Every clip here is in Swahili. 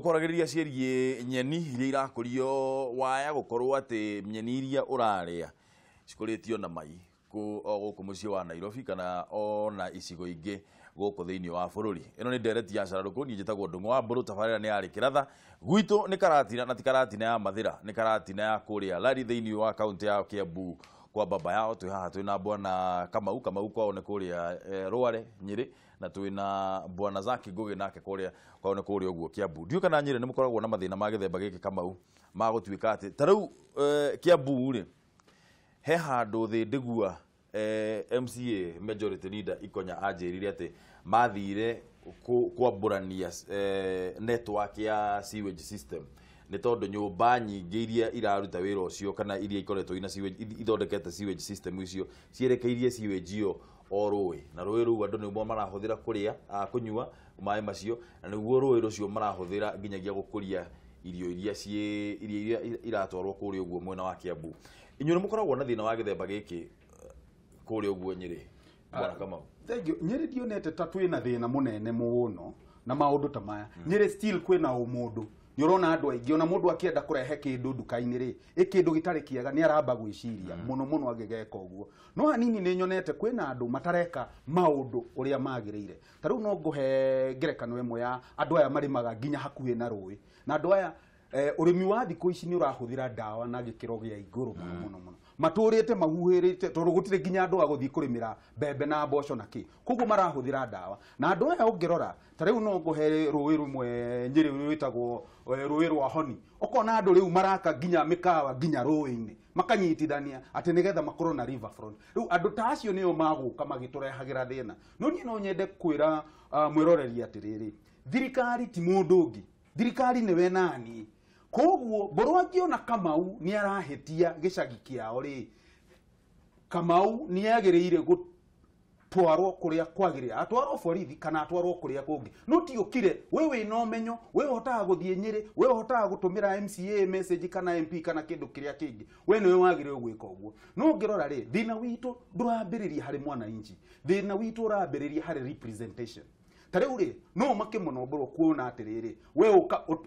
tukoragiriria ciĩrie nyeni iria irakũrio waya gũkorwo atĩ nyeni iria ũrarĩa cikũrĩtio na mai gũkũ mũciĩ wa Nairobi kana ona icigo ingĩ gũkũ thĩinĩ wa bũrũri. Ĩno nĩ ndereti ya Cararuku, niĩ njĩtagwo Ndung'u wa Mbũrũ, tabarĩra nĩ yarĩ kĩratha gwitũ nĩ Karatina na ti Karatina ya Mathira, nĩ Karatina ya kũrĩa Lari thĩinĩ wa kaunti ya Kiambu kwa baba yao. Twĩ haha twĩna bwana Kamau kwao nĩ kũrĩa Rware Nyĩrĩ, na twĩna bwana Zaki Ngugi nake kũrĩa kwao nĩ kũrĩa ũguo Kiambu. Ndiũ kana Nyĩrĩ nĩ mũkoragwo na mathĩna ma gĩthemba gĩkĩ Kamau ma gũtuĩka atĩ ta rĩu Kiambu rĩ he handũ thĩ ndigua MCA Majority Leader Ikonya anjĩrire atĩ mathire kwambũrania network ya sewage system nĩ tondũ nyũmba nyingĩ iria iraruta wĩra ũcio kana iria ikoretwo ina sewage ithondekete sewage system icio cierekeirie sewage iyo o rũĩ, na rũĩ rũu andũ nĩguo marahũthĩra kũrĩa kũnyua maĩ macio, na nĩguo rũĩ rũcio marahũthĩra nginyagia gũkũria irio iria iratwarwo kũrĩa ũguo mwena wa Kiambu. Inyuĩ nĩ mũkoragwo na thĩna wa gĩthemba gĩkĩ kũrĩa ũguo Nyĩrĩ, bwana Kamau? Thengio, Nyĩrĩ ndionete ta twĩna thĩna mũnene mũno na maũndũ ta maya. Nyĩrĩ still kwĩna ũmũndũ. Nĩ ũrona andũ aingĩ, ona mũndũ akĩenda kũrehe kĩndũ nduka-inĩ rĩ, kĩndũ gĩtarĩ kĩega nĩ aramba gwĩciria mũno angĩgeka ũguo. No hanini nĩ nyonete kwĩna andũ matareka maũndũ ũrĩa magĩrĩire. Ta rĩu no ngũhe ngerekano ĩmwe ya andũ aya marĩmaga nginya hakuhĩ na rũĩ, na andũ aya ũrĩmi wa thikũ ici nĩ ũrahũthĩra ndawa na gĩkĩro gĩa igũrũ mũno. Matũrĩte mahuhĩrĩte tondũ gũtirĩ nginya andũ agũthiĩ kũrĩmĩra mbembe na mboco na kĩ, koguo marahũthĩra ndawa. Na andũ aya ũngĩrora ta rĩu no ngũhe rũĩ rũmwe Nyĩrĩ rwĩtagwo rũĩ rwa Honi, ũkona andũ rĩu maraka nginya mĩkawa nginya rũĩ-inĩ makanyitithania atĩ nĩgetha makorwo na river front. Rĩu andũ ta acio nĩo magũka magĩtũrehagĩra thĩna. No niĩ no nyende kwĩra mwĩroreri atĩrĩrĩ, thirikari ti mũndũ ũngĩ, thirikari nĩwe nani. Koguo Mbũrũ angĩona Kamau nĩ arahĩtia gĩcagi kĩao rĩ, Kamau nĩ agĩrĩire gũtwarwo kũrĩa kwagĩrĩire, atwarwo borithi kana atwarwo kũrĩa kũngĩ. No ti ũkire we wĩna ũmenyo, we ũhotaga gũthiĩ Nyĩrĩ, we ũhotaga gũtũmĩra MCA message kana MP kana kĩndũ kĩrĩa kĩngĩ, we nĩwe wagĩrĩirwo gwĩka ũguo. No ngĩrora rĩ, thĩna witũ ndũrambĩrĩria harĩ mwananchi, thĩna witũ ũrambĩrĩria harĩ representation. Tarĩu rĩ no make mũno Mbũrũ kuona atĩrĩrĩ, we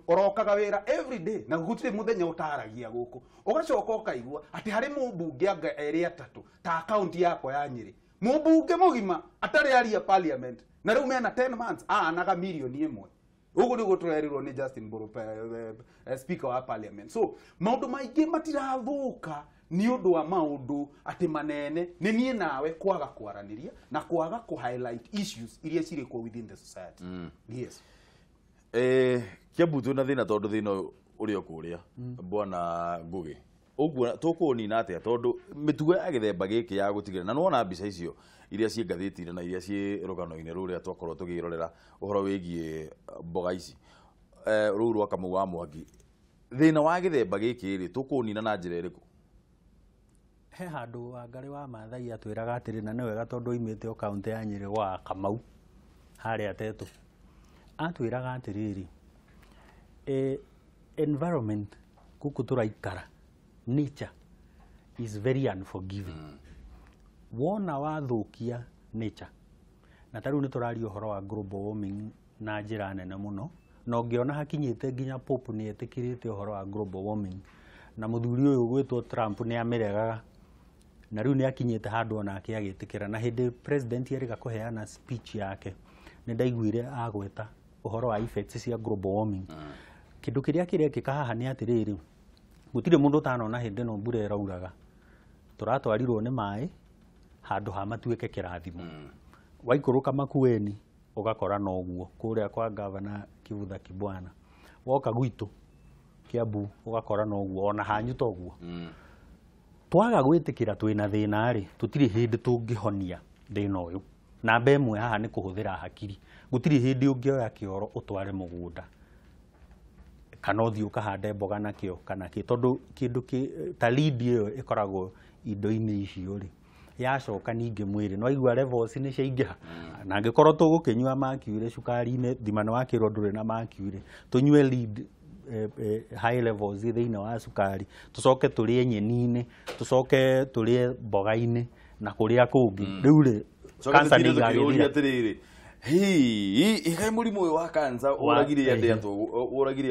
ũrokaga wĩra every day na gũtirĩ mũthenya ũtaragia gũkũ, ũgacoka ũkaigua atĩ harĩ mũmbunge anga erĩ atatũ ta akaunti yakwa ya Nyĩrĩ, mũmbunge mũgima atarĩ aria parliament, na rĩu mena 10 months anaga mirioni ĩmwe. Ũguo nĩguo tũrerirwo nĩ Justin Mbũrũ, speaker wa parliament. So maũndũ maingĩ matirathũka ni ũndũ wa maũndũ atĩ manene nĩ niĩ nawe kwaga kwaranĩria na kwaga highlight issues iria cirĩ kuo within the society. Yes. Kiambu twĩna thĩna tondũ thĩna ũrĩa kũrĩa bwana Ngugi, ũguo tũkũnina atĩa tondũ mĩtugo ya gĩthemba gĩkĩ ya gũtigĩrĩra, na nona mbica icio iria ciĩ ngathĩti-inĩ na iria ciĩ rũgano-inĩ rũrĩa twakorwo tũgĩrorera ũhoro wĩgiĩ mboga ici rũu rwa Kamau wa Mwangi, thĩna wa gĩthemba gĩkĩ rĩ tũkũnina na njĩra ĩrĩkũ? He handũ Wangari wa Maathai atwĩraga atĩrĩ, na nĩ wega tondũ oimĩte o kaunti ya Nyĩrĩ gwa Kamau harĩa Tetũ, atwĩraga atĩrĩrĩ, environment gũkũ tũraikara, nature is very unforgiving. Wona wathũkia nature, na tarĩu nĩ tũraria ũhoro wa global warming na njĩra nene mũno, na ũngĩona hakinyĩte nginya Pope nĩ etĩkĩrĩte ũhoro wa global warming, na mũthuri ũyũ gwĩtwo Trump nĩ ameregaga, na rĩu nĩ akinyĩte handũ onake agĩtĩkĩra. Na hĩndĩ president yerĩga kũheana speech yake nĩ ndaiguire agweta ũhoro wa effects cia global warming. Kĩndũ kĩrĩa kĩrekĩka haha nĩ atĩrĩrĩ, gũtirĩ mũndũ ũtanona hĩndĩ ĩno mbura ĩrauraga, tũratwarirwo nĩ maĩ handũ ha matuĩke kĩrathimo. Waikũrũka Makueni ũgakora noguo kũrĩa kwa gavana Kivutha Kibwana, woka gwitũ Kiambu ũgakora noguo, ona hanyu toguo. Twaga gwĩtĩkĩra twĩna thĩna rĩ, tũtirĩ hĩndĩ tũngĩhonia thĩna ũyũ. Namba ĩmwe haha nĩ kũhũthĩra hakiri. Gũtirĩ hĩndĩ ũngĩoya kĩoro ũtware mũgũnda kana ũthiĩ ũkahande mboga nakĩo kana kĩ, tondũ kĩndũ ta lead ĩyo ĩkoragwo indo-inĩ icio rĩ, yacoka ningĩ mwĩrĩ no igua levels nĩ ciaingĩha. Na angĩkorwo tũgũkĩnyua mercury cukari-inĩ, thima nĩ wakĩrwo ndũrĩ na mercury, tũnyue lead high levels thĩinĩ wa cukari, tũcoke tũrĩe nyeni-inĩ, tũcoke tũrĩe mboga-inĩ na kũrĩa kũngĩ. Rĩu rĩ cancer nĩ igagĩthira. ikai murimu wa kansa uragire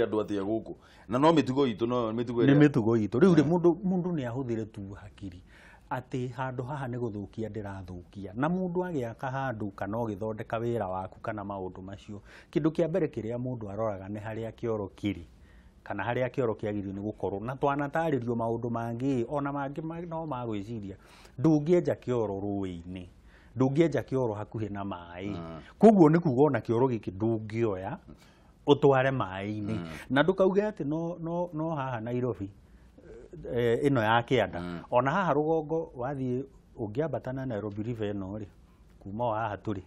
andu atia guku na no mitugo itu no mitugo ni mitugo itu riu mundu ni ahuthire tu hakiri ati handu haha ni guthukia ndirathukia na mundu agiaka handu kana ugithondeka wira waku kana maundu macio kindu kia mbere kiria mundu aroraga ni haria kioro kiri kana haria kioro kiagirio ni gukorwo na twanataririo maundu mangi ona mangi no magwiciria ndungieja kioro ruini ndungieja kioro hakuhi na mai kuguo ni kuga ona kioro giki ndungioya utware mai-ini na ndukauge ati no haha Nairobi ino ya kianda ona haha rugongo wathie ungiambata na Nairobi river ino ri kuma haha turi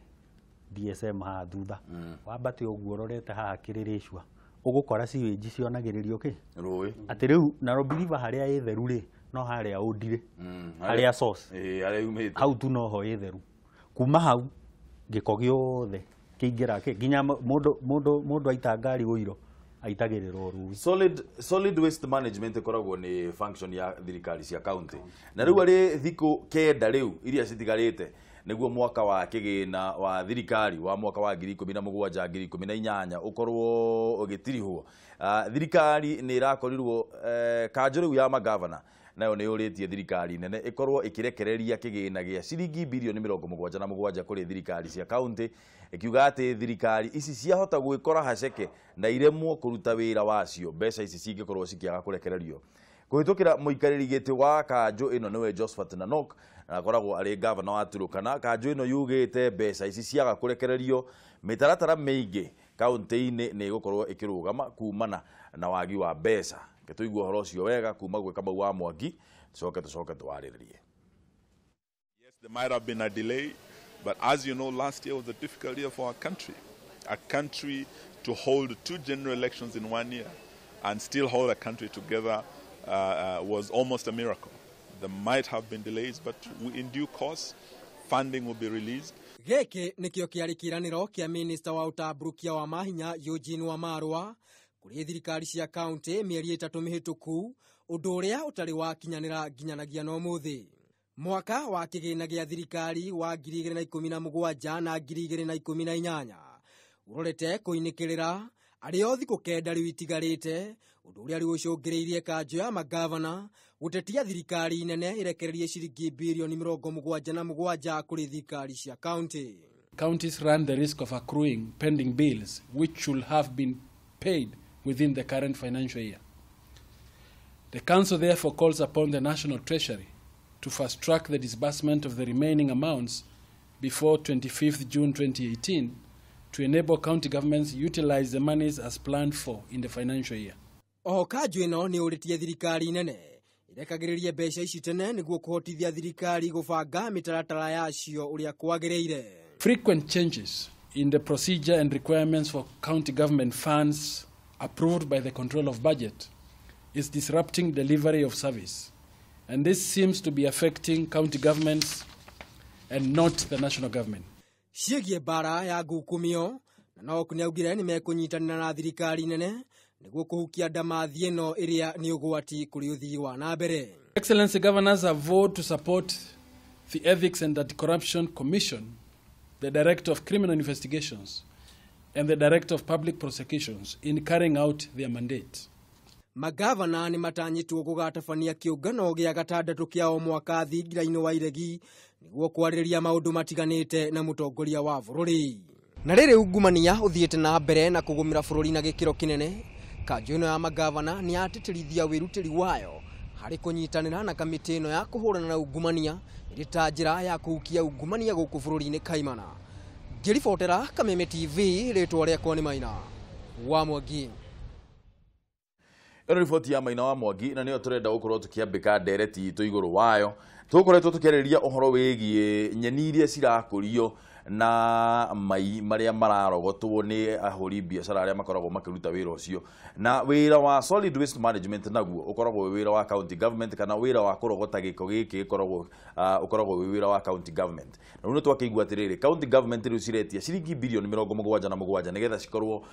DSM haha thutha wambate uguo rorete haha kiriricwa ugukora siweji cionagiririo ki rui ati riu Nairobi river haria itheru ri no haria undire haria source haria yumite hau tu no ho itheru kuma hau giko giothe kiingira ki ginya mundu aita ngari uiro aitagiriro rui solid waste management koragwo ni function ya thirikari cia county na riu ari thiku kenda riu iria citigarite niguo mwaka wa kigina wa thirikari wa mwaka wa 2017 2018 ukorwo ugitirihwo thirikari ni irakorirwo kanjo riu ya magavana nayo ni uritie thirikari nene ikorwo ikirekereria kigina gia ciringi bilioni 77 kuri thirikari cia county ikiuga ati thirikari ici ciahota gwikora haceke na iremwo kuruta wira wacio mbeca ici cingikorwo cikiaga kurekererio kuhitukira muikariri giti wa kanjo ino niwe Josephat Nanok na koragwo ari governor wa Turukana kanjo ino yugite mbeca ici ciaga kurekererio mitaratara meingi county-ini ni gukorwo ikirugama kumana na wagi wa mbeca ketuigwa horo cio wega kuma gwika mau wa Mwangi tucoke twariririe. Yes, there might have been a delay, but as you know, last year was a difficult year for our country. A country to hold 2 general elections in 1 year and still hold a country together was almost a miracle. There might have been delays, but in due course, funding will be released. Giki nikio kiari kiraniro kia minister wa utamburukia wa mahinya Eugene Wamarwa kuri thirikari cia county mieri 3 mihituku undu uria utari wa kinyanira ginyanagia no muthi. Mwaka wa kigina gia thirikari wa 2017 na 2018 urorete kuinikirira ario thiku kenda riu itigarite undu uria riu ucungiriirie kanjo ya magavana gutetia thirikari nene irekererie ciringi bilioni 77 kuri thirikari cia county. Counties run the risk of accruing pending bills which should have been paid within the current financial year. The Council therefore calls upon the National Treasury to fast-track the disbursement of the remaining amounts before 25th June 2018 to enable county governments to utilize the monies as planned for in the financial year. Kanjo ino ni uritie thirikari nene irekagiririe mbeca ici tene niguo kuhotithia thirikari gubanga mitaratara yacio uria kwagiriire. Frequent changes in the procedure and requirements for county government funds approved by the Control of Budget is disrupting delivery of service, and this seems to be affecting county governments and not the national government. Ciĩgiĩ bara ya ngukumio na no kuniaugire ni mekunyitanira na thirikari nene niguo kuhukia ndamathi ino iria ni ugwati kuri uthii wa na mbere. Excellency Governors have voted to support the Ethics and Anti-Corruption Commission, the Director of Criminal Investigations, and the Director of Public Prosecutions in carrying out their mandate. Magavana ni matanyitwo gugatabania kiungano gia gatandatu kia o mwaka thingira-ini wa iregi niguo kwariria maundu matiganite na mutongoria wa bururi. Na riri ungumania uthiete na mbere na kugumira bururi na gikiro kinene, kanjo ino ya magavana ni atitirithia wirutiri wayo hari kunyitanira na kamiti ino ya kuhurana na ungumania iri ta njira ya kuhukia ungumania guku bururi-ini kaimana. Ngiribotera Kameme TV ritwa riakwa ni Maina wa Mwangi. Ero riboti ya Maina wa Mwangi na niyo turenda gukorwo tukiambika ndereti itu iguru wayo tukoretwo tukiriria uhoro wigie nyeni iria cirakurio na mai maria mararogotwo ni ahuri biashara aria makoragwo makiruta wira ucio na wira wa solid waste management naguo ukoragwo wira wa county government kana wira wa kurogota giko giki ukoragwo wira wa county government na runo twakigwa atiriri county government riu ciretia ciringi bilioni 77 nigetha cikorwo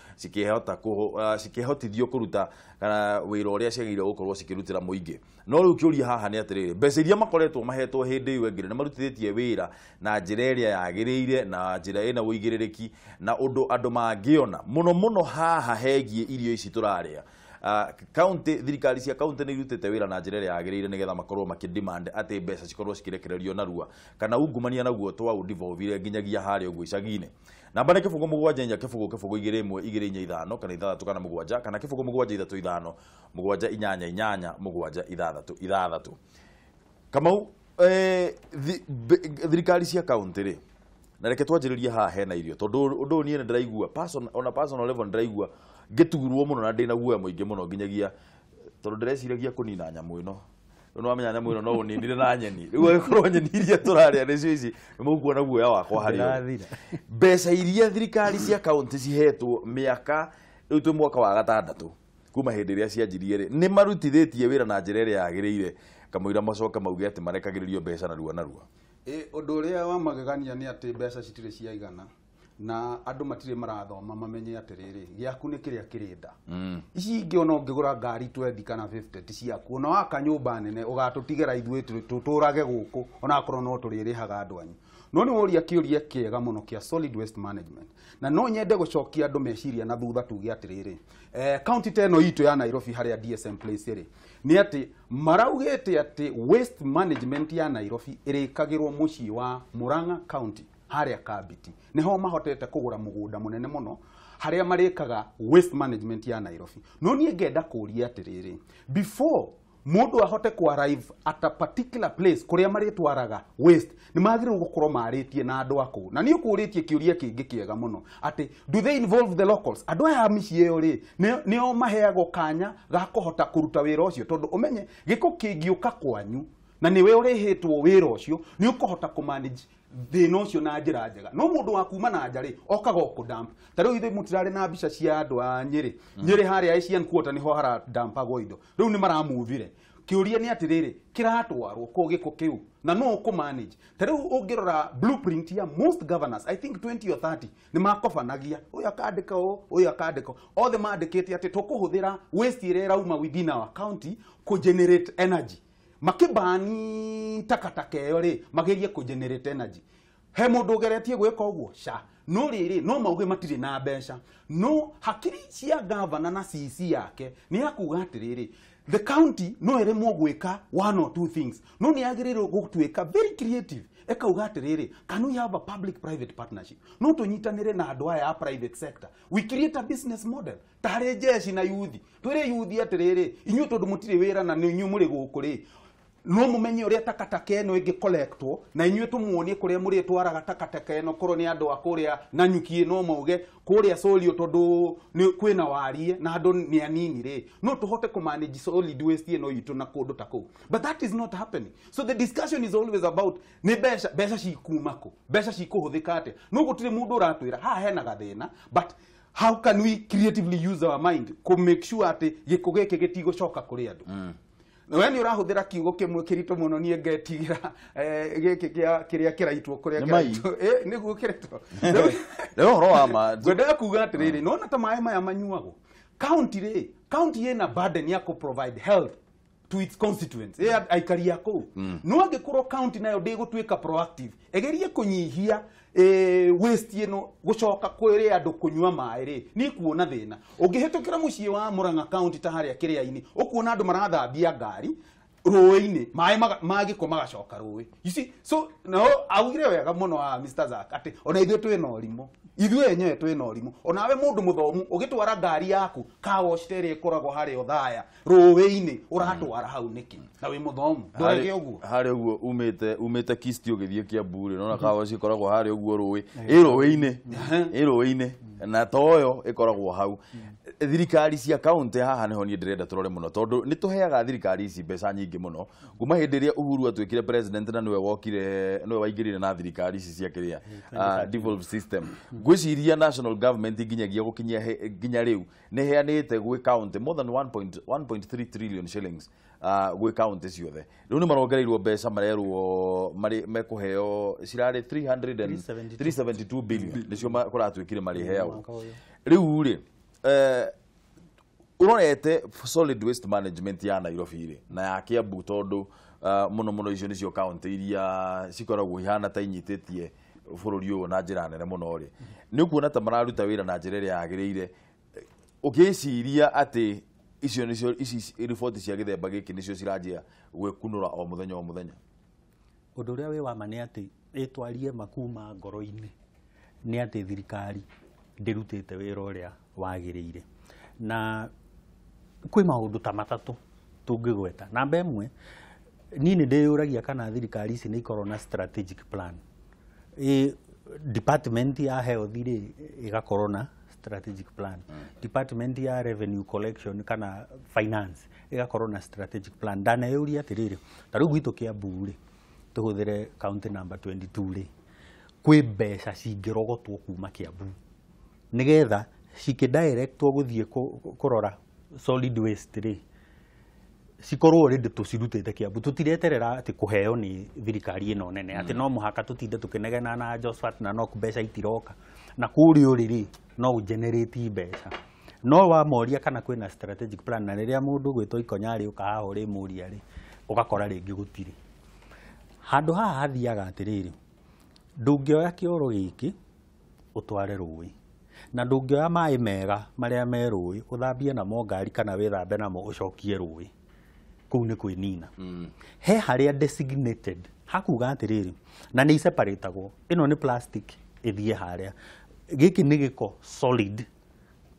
cikihotithio kuruta kana wira uria ciagire gukorwo cikirutira muingi no riu kiuria haha ni atiriri mbeca iria makoretwo makoretwo mahetwo hindi iyo engire na marutithĩtie wĩra na njĩra ĩrĩa yagĩrĩire na njĩra ĩna ũigĩrĩrĩki na ũndũ andũ mangĩona mũno haha hegie irio ici tũrarĩa. County thirikari cia county nĩ irutĩte wĩra na njĩra ĩrĩa yagĩrĩire nĩgetha makorwo makĩdemand atĩ mbeca cikorwo cikirekererio narua kana ungumania naguo twa devolve nginyagia harĩa ũguo icagi-inĩ. Namba nĩ kĩbũgũ mũgwanja inya kĩbũgũ 2-1-2-5 kana 6 kana 7 kana kĩbũgũ mũgwanja 3-5 7-8-8 7-6-6. Kamau thirikari cia county rĩ na reke twanjĩrĩrie haha hena irio tondu ũndũ niĩ ndĩraigua personal level ndĩraigua ngĩtugurwo mũno na ndĩna guoya mũingĩ mũno nginyagia tondu ndĩreciragia kũnina nyamũ ĩno no amenya nyamũ ĩno no ũninire na nyeni rĩu agĩkorwo nyeni iria tũrarĩa nĩcio ici nĩmũkuona guoya wakwa harĩ mbeca iria thirikari cia county cihetwo mĩaka rĩu twĩ mwaka wa 6 kuma hĩndĩ ĩrĩa cianjirie rĩ nĩ marutithĩtie wĩra na njĩra ĩrĩa yagĩrĩire kamũira macoka mauge atĩ marekagĩrĩrio mbeca narua. Ũndũ ũrĩa wa magegania nĩ atĩ mbeca citirĩ ciaigana na andũ matirĩ marathoma mamenye atĩrĩrĩ gĩaku nĩ kĩrĩa kĩrĩnda. Ici ingĩ ona ũngĩgũra ngari 20 kana 50 ti ciaku ona waka nyũmba nene ũgatũtigĩra ithuĩ tũtũrage gũkũ ona akorwo no tũrĩrĩhaga andũ anyu. No nĩ woria kĩũria kĩega mũno kĩa solid waste management na no nyende gũcokia andũ meciria na thutha tuge atĩrĩrĩ county teno itũ ya Nairobi harĩa DSM place rĩ nĩ atĩ maraugĩte atĩ waste management ya Nairobi ĩrĩkagĩrwo mũciĩ wa Murang'a county harĩa Kabiti niho mahotete kũgũra mũgũnda mũnene mũno harĩa marĩkaga waste management ya Nairobi. No niĩ ngenda kũria atĩrĩrĩ before mũndũ ahote ku arrive at a particular place kuria maritwaraga waste ni magĩrĩirwo gũkorwo marĩtie na andũ akũ na nĩ ũkũrĩtie kĩũria kĩngĩ kĩega mũno atĩ do they involve the locals andũ aya mĩciĩ ĩyo rĩ nĩo maheagwo kanya ga kũhota kũruta wĩra ũcio tondu ũmenye gĩko kĩngĩũka kwanyu na niwe ũrĩhĩtwo wĩra ũcio nĩ ũkũhota kũmanage thĩna ũcio na njĩra njega. No mũndũ wa kuma na nja rĩ okaga okudamp ta rĩu ithuĩ mũtirarĩ na mbica cia andũ a Nyĩrĩ harĩa Asian Quarter niho haradampagwo indo rĩu nĩ maramuvire. Kĩũria nĩ atĩrĩrĩ kĩratwarwo kũ gĩko kĩu na no ũkũmanage. Ta rĩu ũngĩrora blueprint ya most governors I think 20 or 30 nĩ makobanagia ũyũ akandĩka ũyũ akandĩka othe mandĩkĩte atĩ tũkũhũthĩra waste ĩrĩa ĩrauma within our county kũ generate energy makibani takataka ĩyo rĩ magerie kũ generate energy. He mũndũ ũgeretie gwĩka ũguo no rĩrĩ no mauge matirĩ na mbeca no hakiri cia governor na CC yake nĩ akuga atĩrĩrĩ the county no ĩremwo gwĩka one or two things no nĩ agĩrĩirwo gũtuĩka very creative ekauga atĩrĩrĩ can we have a public private partnership no tũnyitanĩre na andũ aya a private sector we create a business model tarĩ jeshi na youth twĩre youth atĩrĩrĩ inyuĩ tondũ mũtirĩ wĩra na inyuĩ mũrĩ gũkũ rĩ no mumenye ũrĩa takataka ĩno ĩngĩ collectwo na inyuĩ tũmuonie kũrĩa mũrĩ twaraga takataka ĩno korwo nĩ andũ a kũrĩa na nyuki ĩno mauge kũrĩa solio tondũ kwĩna warie na andũ nĩ anini rĩ no tũhote kũmanage solid waste ĩno itũ na kũndũ ta kũu. But that is not happening. So the discussion is always about nĩ mbeca cikuma kũ mbeca cikũhũthĩka atĩa no gũtirĩ mũndũ ũratwĩra haha hena gathĩna but how can we creatively use our mind to make sure atĩ gĩko gĩkĩ gĩtigũcoka kũrĩ andũ. We nĩ ũrahũthĩra kiugo kĩmwe kĩritũ mũno niĩ ngetigira gĩkĩ kĩrĩa kĩraitwo kũrĩa kĩraitwo nĩguo kĩretwo nĩ ũhoro wa ma ngwendaga kuga atĩrĩrĩ no na ta maĩ maya manyuagwo county ĩna burden ya kũ provide health to its constituents aikari a kũu no angĩkorwo county nayo ndĩgũtuĩka proactive egerie kũnyihia waste ĩno gũcoka kwĩrĩ andũ kũnyua maĩ rĩ nĩ kuona thĩna ũngĩhĩtũkĩra mũciĩ wa Murang'a county ta harĩa kĩrĩa-inĩ ũkuona andũ marathambia ngari rũĩ-inĩ maĩ magĩko magacoka rũĩ. You see so no augire wega mũno wa Mr. Zak atĩ ona ithuĩ twĩna ũrimũ ithuĩ enyewe twĩna ũrimũ onawe mũndũ mũthomu ũgĩtwara ngari yaku car wash ĩrĩa ĩkoragwo harĩa Othaya rũĩ-inĩ ũratwara hau nĩkĩ na wĩ mũthomu ndũrege ũguo harĩa ũguo umĩte Kisti ũgĩthiĩ Kiambu no na car wash ĩkoragwo harĩa ũguo rũĩ rũĩ-inĩ na toyo ĩkoragwo hau. Thirikari cia county haha niho niĩ ndĩrenda tũrore mũno tondũ nĩ tũheaga thirikari ici mbeca nyingĩ mũno kuma hĩndĩ ĩrĩa Uhuru atuĩkire president na nĩwe waingĩrire na thirikari ici cia kĩrĩa devolved system. Ngwĩciria national government nginyagia nginya rĩu nĩ heanĩte gwĩ county more than 1.3 trillion shillings gwĩ county ciothe. Rĩu nĩ marongereirwo mbeca marerwo mekũheo cirarĩ 372 billion nĩcio kũratuĩkire marĩheagwo. Rĩu rĩ ũrorete solid waste management ya Nairobi rĩ na ya Kiambu tondũ muno muno icio nicio county iria cikoragwo ihana ta inyitĩtie bũrũri ũyũ na njĩra nene mũno rĩ nĩ kuona ta mararuta wĩra na njĩra ĩrĩa yagĩrĩire ũgĩciria atĩ icio nicio riboti cia gĩthemba gĩkĩ nicio ciranjia gwĩkunũra o mũthenya o mũthenya ũndũ ũrĩa wĩ wama nĩ atĩ ĩtwarie makuma ngoro-inĩ nĩ atĩ thirikari ndĩrutĩte wĩra ũrĩa wagĩrĩire na kwĩ maũndũ ta matatũ tũngĩgweta namba ĩmwe niĩ nĩ ndĩyũragia kana thirikari ici nĩ ikorwo na strategic plan department ya health rĩ ĩgakorwo na strategic plan department ya revenue collection kana finance ĩgakorwo na strategic plan ndaneyũria atĩrĩrĩ ta rĩu gwitũ Kĩambu rĩ tũhũthĩre county number 22 rĩ kwĩ mbeca cingĩrogotwo kuma Kĩambu nĩgetha cikĩdirectwo gũthiĩ kũrora solid waste rĩ cikorwo rĩndĩ tũcirutĩte Kĩambu tũtireterera atĩ kũheo nĩ thirikari ĩno nene atĩ no mũhaka tũtinde tũkĩnegena na Josephat na no mbeca itiroka na kũrĩa ũrĩ rĩ no generate mbeca no wamoria kana kwĩna strategic plan na rĩrĩa mũndũ gwĩtwo ikonyarĩ ũkahaha ũrĩ mũria rĩ ũgakora rĩngĩ gũtirĩ handũ haha hathiaga atĩrĩrĩ ndũngĩoya kĩoro gĩkĩ ũtware rũĩ na ndũngĩoya maĩ mega marĩa me rũĩ ũthambie namo ngari kana wĩthambe namo ũcokie rũĩ kũu nĩ kwĩnina he harĩa designated hakuga atĩrĩrĩ na nĩ separatagwo ĩno nĩ plastic ĩthiĩ harĩa gĩkĩ nĩ gĩko solid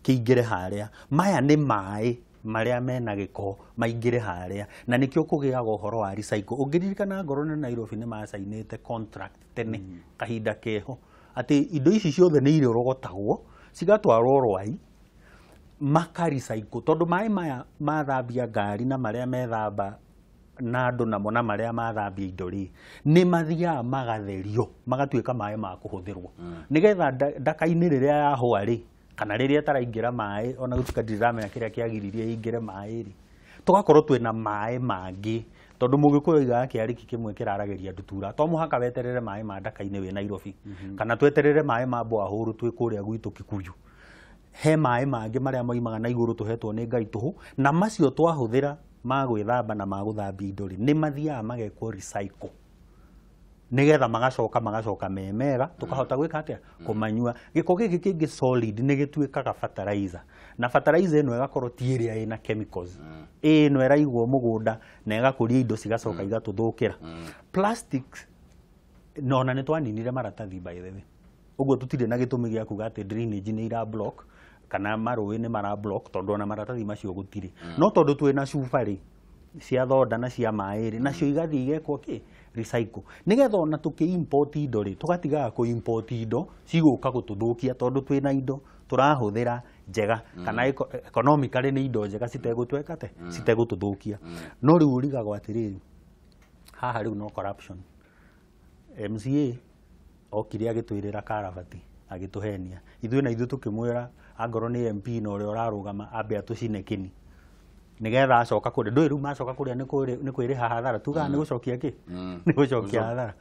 kĩingĩre harĩa maya nĩ maĩ marĩa mena gĩko maingĩre harĩa na nĩkĩo kũgĩaga ũhoro wa recycle ũngĩririkana ngoro na Nairobi nĩ macainĩte contract tene kahinda keho atĩ indo ici ciothe nĩ irorogotagwo cigatwarwo rwai maka recycle tondũ maĩ maya mathambia ngari na marĩa methamba na andũ namo na marĩa mathambia indo rĩ nĩ mathiaga magatherio magatuĩka maĩ ma kũhũthĩrwo nĩgetha ndaka-inĩ rĩrĩa yahũa rĩ kana rĩrĩa taraingĩra maĩ ona gũtuĩka ndiramenya kĩrĩa kĩagiririe ingĩre maĩ rĩ tũgakorwo twĩna maĩ mangĩ tondũ mũgĩkũyũ oigaga kĩarĩki kĩmwe kĩraragĩria ndutura to mũhaka weterere maĩ ma ndaka-inĩ wĩ Nairobi kana tweterere maĩ ma Boahũrũ twĩ kũrĩa gwitũ Kikuyu he maĩ mangĩ marĩa moimaga na igũrũ tũhetwo nĩ Ngai tũhũ na macio twahũthĩra ma gwĩthamba na ma gũthambia indo rĩ nĩ mathiaga magekwo recycle nĩgetha magacoka me mega tũkahota gwĩka atĩa kũmanyua gĩko gĩkĩ kĩngĩ solid nĩ gĩtuĩkaga fertilizer na fertilizer ĩno ĩgakorwo ti ĩrĩa ĩna chemicals ĩno ĩraigwo mũgũnda na ĩgakũria indo cigacoka igatũthũkĩra plastics nona nĩ twaninire maratathi by the way ũguo tũtirĩ na gĩtũmi gĩa kuga atĩ drainage nĩ ira block kana marũĩ nĩ mara block tondũ ona maratathi macio gũtirĩ no tondũ twĩna cuba rĩ cia thoda na cia maĩ rĩ nacio igathiĩ igekwo recycle nĩgetha ona tũkĩ-import indo rĩ tũgatigaga kũ-import indo cigũka gũtũthũkia tondũ twĩna indo tũrahũthĩra njega kana economically nĩ indo njega citegũtweka te citegũtũthũkia no rĩu ũrigagwo atĩrĩrĩ haha rĩu no corruption MCA okire agĩtwĩrĩra karabati agĩtũhenia ithuĩ na ithuĩ tũkĩmwĩra angorwo nĩ MP na ũrĩa ũrarũgama ambe atũcine kĩni nĩgetha acoka kũrĩa ndũĩ rĩu macoka kũrĩa nĩ kwĩrĩha hathara tugaga nĩ gũcokia kĩ nĩ gũcokia hathara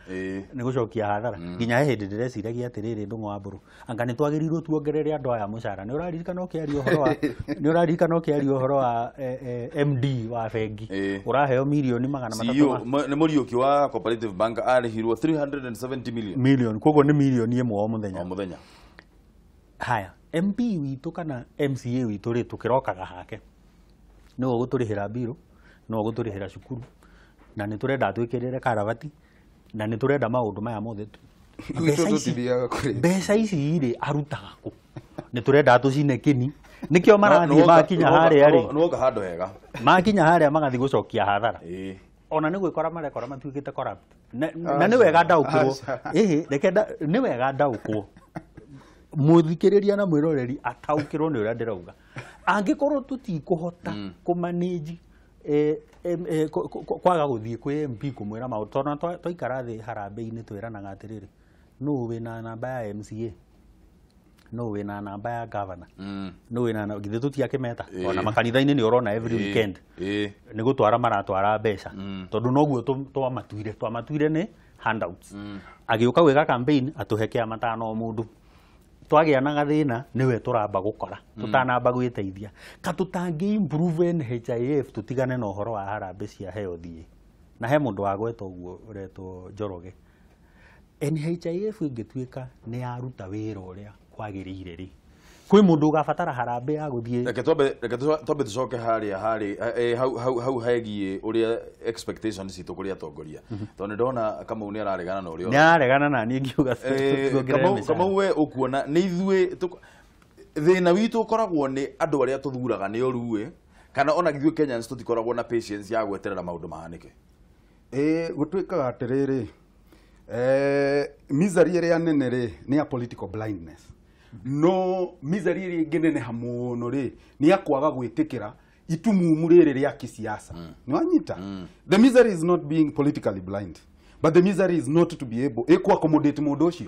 nĩ gũcokia hathara nginya he hĩndĩ ndĩreciragia atĩrĩrĩ ndũng'ũ wa mbũrũ anga nĩ twagĩrĩirwo tuongerere andũ aya mũcara nĩ ũraririkana ũkĩaria ũhoro wa MD wa bengi ũraheo milioni 300 nĩ Mũriũki wa Cooperative Bank arĩhirwo 370 million koguo nĩ milioni ĩmwe o mũthenya haya MP witũ kana MCA witũ rĩ tũkĩrokaga hake no gũtũrĩhĩra mbirũ no gũtũrĩhĩra cukuru na nĩ tũrenda twĩkĩrĩre karabati na nĩ tũrenda maũndũ maya mothe mbeca ici rĩ arutaga kũ nĩ tũrenda tũcine kĩni nĩkĩo marathiĩ makinya harĩa rĩ nwoka handũ hega makinya harĩa magathiĩ gũcokia hathara ona nĩ gwĩkora marekora matuĩkĩte corrupt na nĩ wega ndaũkĩrwo nĩ wega ndaũkwo mũthikĩrĩria na mwĩroreri ataũkĩrwo nĩ ũrĩa ndĩrauga angĩkorwo tũtikũhota kũmanage kwaga gũthiĩ kwĩ MP kũmwĩra maũndũ tondũ twaikara thĩ harambĩ-inĩ twĩranaga atĩrĩrĩ nũũ wĩna namba ya MCA nũũ wĩna namba ya governor nũũ wĩna githĩ tũtiakĩmeta ona makanitha-inĩ nĩ ũrona every weekend nĩ gũtwara maratwara mbeca tondũ noguo twamatuire nĩ handouts agĩũka gwĩka campaign atũhe kĩama tano mũndũ twagĩa na gathĩna nĩwe tũramba gũkora tũtanamba gwĩteithia ka tũtangĩ improve NHIF tũtigane na ũhoro wa harambĩ cia health na he mundu wagwetwo uguo uretwo Njoroge NHIF ingĩtuĩka nĩ yaruta wĩra ũrĩa kwagĩrĩire rĩ kwĩ mundu ugabatara harambe ya guthie reke twambe tucoke hau hegie uria expectations citu kuri atongoria tondu ndona kama uni araregana na uria ni araregana na ni ngiuga kama we ukuona ni ithue thina witu ukoragwo ni andu aria tuthuraga ni oruwe kana ona githue Kenyans tutikoragwo na patience ya gweterera maundu mahanike gutuikaga atiriri misery ria nene ri ni a political blindness no misery ria ngenene hamuno ri ni akwaga gwitikira itumumu riri ria kisiasa ni wanyita the misery is not being politically blind but the misery is not to be able to accommodate mundu ucio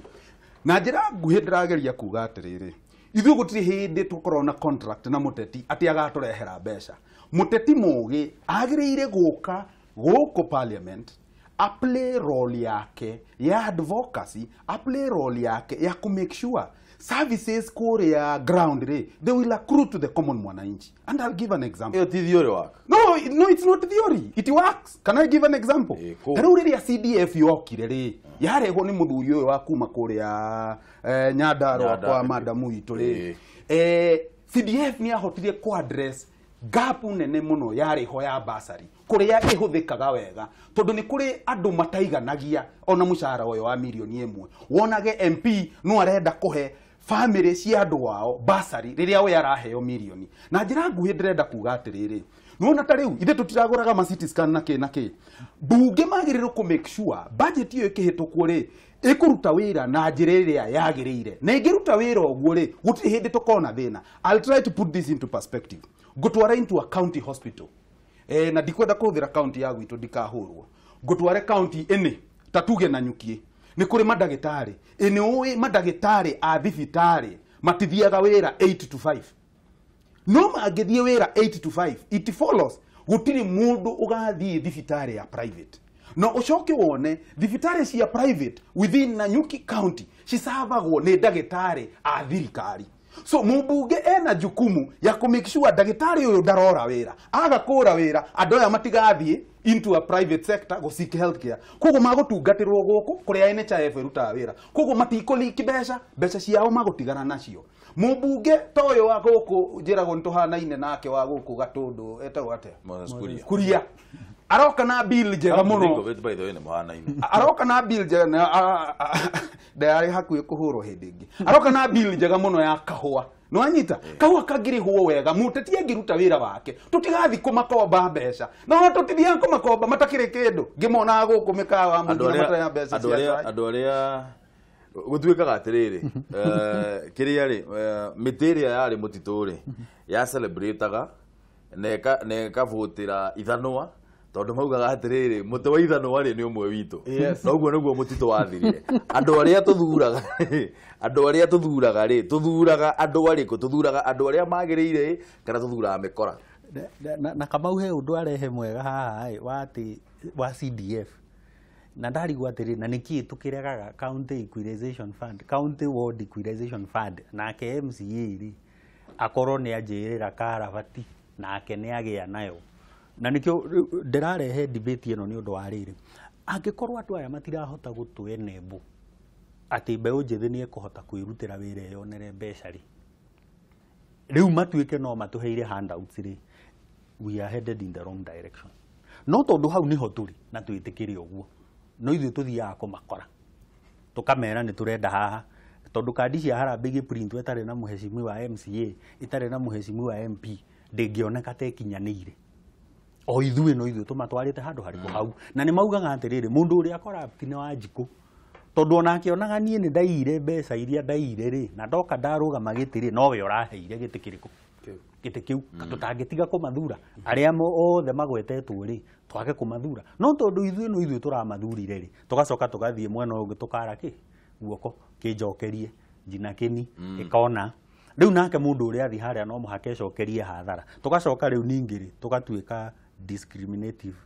na njira nguhi ndirageria kuga atiriri ithu gutiri hindi tukorwo na contract na muteti ati agaturehera mbeca muteti mugi agiriire guka guku parliament a play role yake ya advocacy a play role yake ya ku make sure services korea ground they will accrue to the common mwananchi. And I'll give an example. It theory work. No, it's not theory. It works. Can I give an example? Cool. Rĩu CDF yokire ri yarehwo ni muthuri uyu wa kuma korea Nyandarua kwa madamu itu ri CDF ni ahotirie ku address gap nene muno yarĩho ya basari kuria ihuthikaga wega tondu ni kuri andu mataiganagia ona mushara uyu wa milioni 1 wonage MP no arenda kuhe family cia andu wao basari riria we araheo milioni na njira nguhi ndirenda kuga atiriri nuona ta riu ithe tutiraguraga ma city scan na ki bunge magirirwo ku make sure budget iyo ikihitukwo ri ikuruta wira na njira iria yagiriire na ingiruta wira oguo ri gutiri hindi tukona thina. I'll try to put this into perspective. Gutwara into a county hospital na ndikwenda kuthira county ya gwitu ndikahurwo gutware county ini tatuge na nyukie ni kuri madagitari ini uwi madagitari a thibitari matithiaga wira 8 to 5 no magithie wira 8 to 5 it follows gutiri mundu ugathie thibitari ya private no ucoke wone thibitari cia private within Nanyuki county cisavagwo ni dagitari a thirikari. So mubunge ena jukumu ya ku make sure dagitari uyu ndarora wira agakura wira andu aya matigathie into a private sector go seek healthcare kogo magutungatirwo guku kuria NHIF iruta wira kogo matikoli beca ciao magutigana nacio mubunge toyo wa guku njirago ntuhanaine nake wa guku gatundu etagwo ate kuria aroka na bill njega muno aroka na bill njega na ndari hakuye kuhuro hindi ingi aroka na bill njega muno ya kahua no anyita kahua kagirihwo wega muteti angiruta wira wake tutigathi kumakomba mbeca no tutithia kumakomba matakire kindu ngimona guku mikawa mundu mataya mbeca andu aria gutwikaga atiriri kiria ri mitiria yari mutituri ya celebrateaga neka votera ithanwa tondu maugaga atiriri muti wa ithanwa ri ni umwe witu noguo niguo mutito wathirire andu aria tuthuraga ri tuthuraga andu ariku tuthuraga andu aria magiriire kana tuthuraga mikora na Kamau he undu arehe mwega haha wa CDF na ndarigwa atiriri na niki tukiregaga county equalization fund county ward equalization fund na KMCA ri akorwo ni anjirira karabati nake ni agia nayo na nikio ndirarehe debate ino ni undu wa riri angikorwo andu aya matirahota gutwenembu ati mbeũ njithi ni ekuhota kwirutira wira yo nere mbeca ri riu matuike no matuheire handouts ri we are headed in the wrong direction no tondu hau niho turi na twitikire uguo no ithu tuthiaga kumakora tukamera ni turenda haha tondu kandi cia harambe giprint etare na muheshimiwa wa MCA itare na muheshimiwa wa MP ndingioneka tekinyanire o ithuĩ no ithuĩ tumatwarite handu hariku hau na ni maugaga atiriri mundu uria corrupt ni wa njiku tondu onake onaga nie ni ndaire mbeca iria ndaire ri na ndoka ndarugama gitiri no we uraheire giti kiriku giti kiu tutangitiga kumathura aria othe magwetetwo ri twage kumathura no tondu ithuĩ no ithuĩ turamathurire ri tugacoka tugathie mwena ungi tukara ki guoko kinjokerie njina kini ikona riu nake mundu uria athi haria no muhake cokerie hathara tugacoka riu ningiri tugatuika discriminative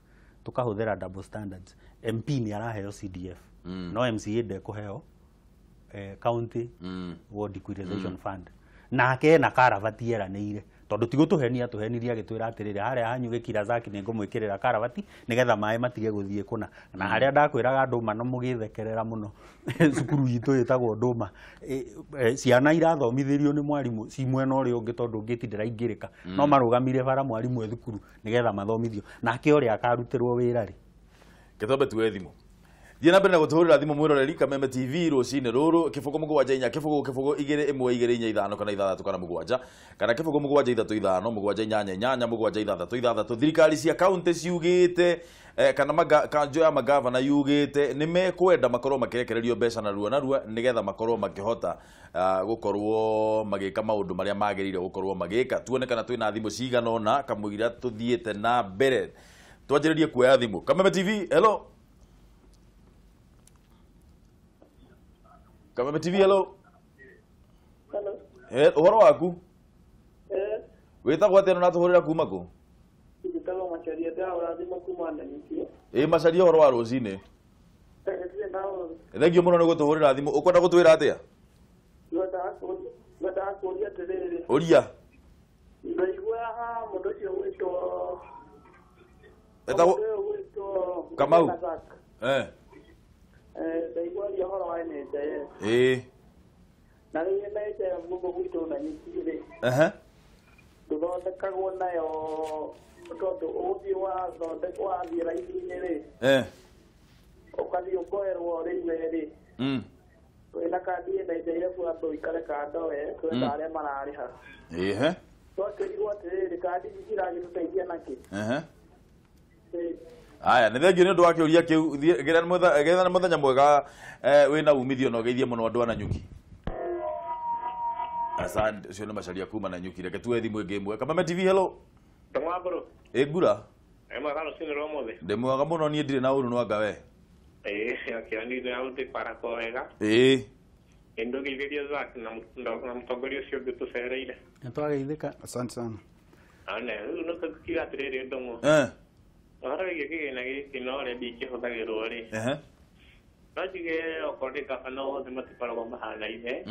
tukahuthira double standards. MP ni araheo CDF no MCA ndekuheo county ward equalization fund nake na karavati eranĩire tondu tigutuhenia tuhenirie agitwira atiriri haria hanyu gikira zaki ni ngumwikirira karabati nigetha mai matige guthie kuna na haria ndakwiraga nduma no mugithekerera muno cukuru yitu yitagwo nduma ciana irathomithirio ni mwarimu ci mwena uri ungi tondu ngitindira ingirika no marugamire bara mwarimu e thukuru nigetha mathomithio nake uri akarutirwo wira ri Kitombe tuwe thimu Thie na mbere na gutuhurira thimu mwiroreri Kameme TV rucini ruru kibugo mugwanja inya kibugo igire imwe igire inya ithano kana ithathatu kana mugwanja kana kibugo mugwanja ithatu ithano mugwanja inyanya inyanya mugwanja ithathatu thirikari cia county ciugite kana kanjo ya magavana yugite ni mekwenda makorwo makirekererio mbeca narua nigetha makorwo makihota gukorwo magika maundu maria magirire gukorwo magika tuone kana twina thimu cigana ona kamugira tuthiete na mbere twanjiririe kuoya thimu Kameme TV hello Kameme TV hello Hello. Uhoro waku Witagwo atia no natuhurira kuma ku Nditagwo Macharia ndaura thimo kuma Nanyuki Macharia uhoro wa rucini Thengio muno ni gutuhurira thimu ukwenda gutwira atia Ngwenda kuria atiriri Uria Ndaigua mundu ucio gwitwo Etagwo Kamau Ndaigua ria horo wa nete na rĩu nete mũndũ gwitũ Nanyuki ri nduthondekagwo nayo tondu ũgũthiĩ wathiĩ raithi-inĩ rĩ ũkathiĩ ũkoerwo rĩmwe rĩ wĩna kandi ĩnendeire bwatũ ikare kando we twenda arĩa mararĩha twakĩrigwo atĩrĩrĩ kandi ici ciragĩtũteithia nakĩ Aya nĩ thengio nĩ ũndũ wa kĩũria kĩu getha nĩ mũthenya mwega wĩna umithio na ũgeithie mũno andũ a Nanyuki Asante ucio nĩ Macharia kuma Nanyuki reke tuwe thimu ĩngĩ ĩmwe Kameme TV hello Tongwabro ngura magano sinero mothe ndĩ mwega mũno niĩ ndirĩ na ũru nwanga we akianire auti para koega endo gilgeria zak na mtongoria ucio ngĩtũcereire nitwageithĩka Asante sana. ane no kakiga atirĩrĩ ndongo ahara gĩkĩgĩna gĩkĩ no rĩ ndingĩhũthagĩrwo rĩ no njige okorwo nĩ gabana othe matikoragwo mahana-inĩ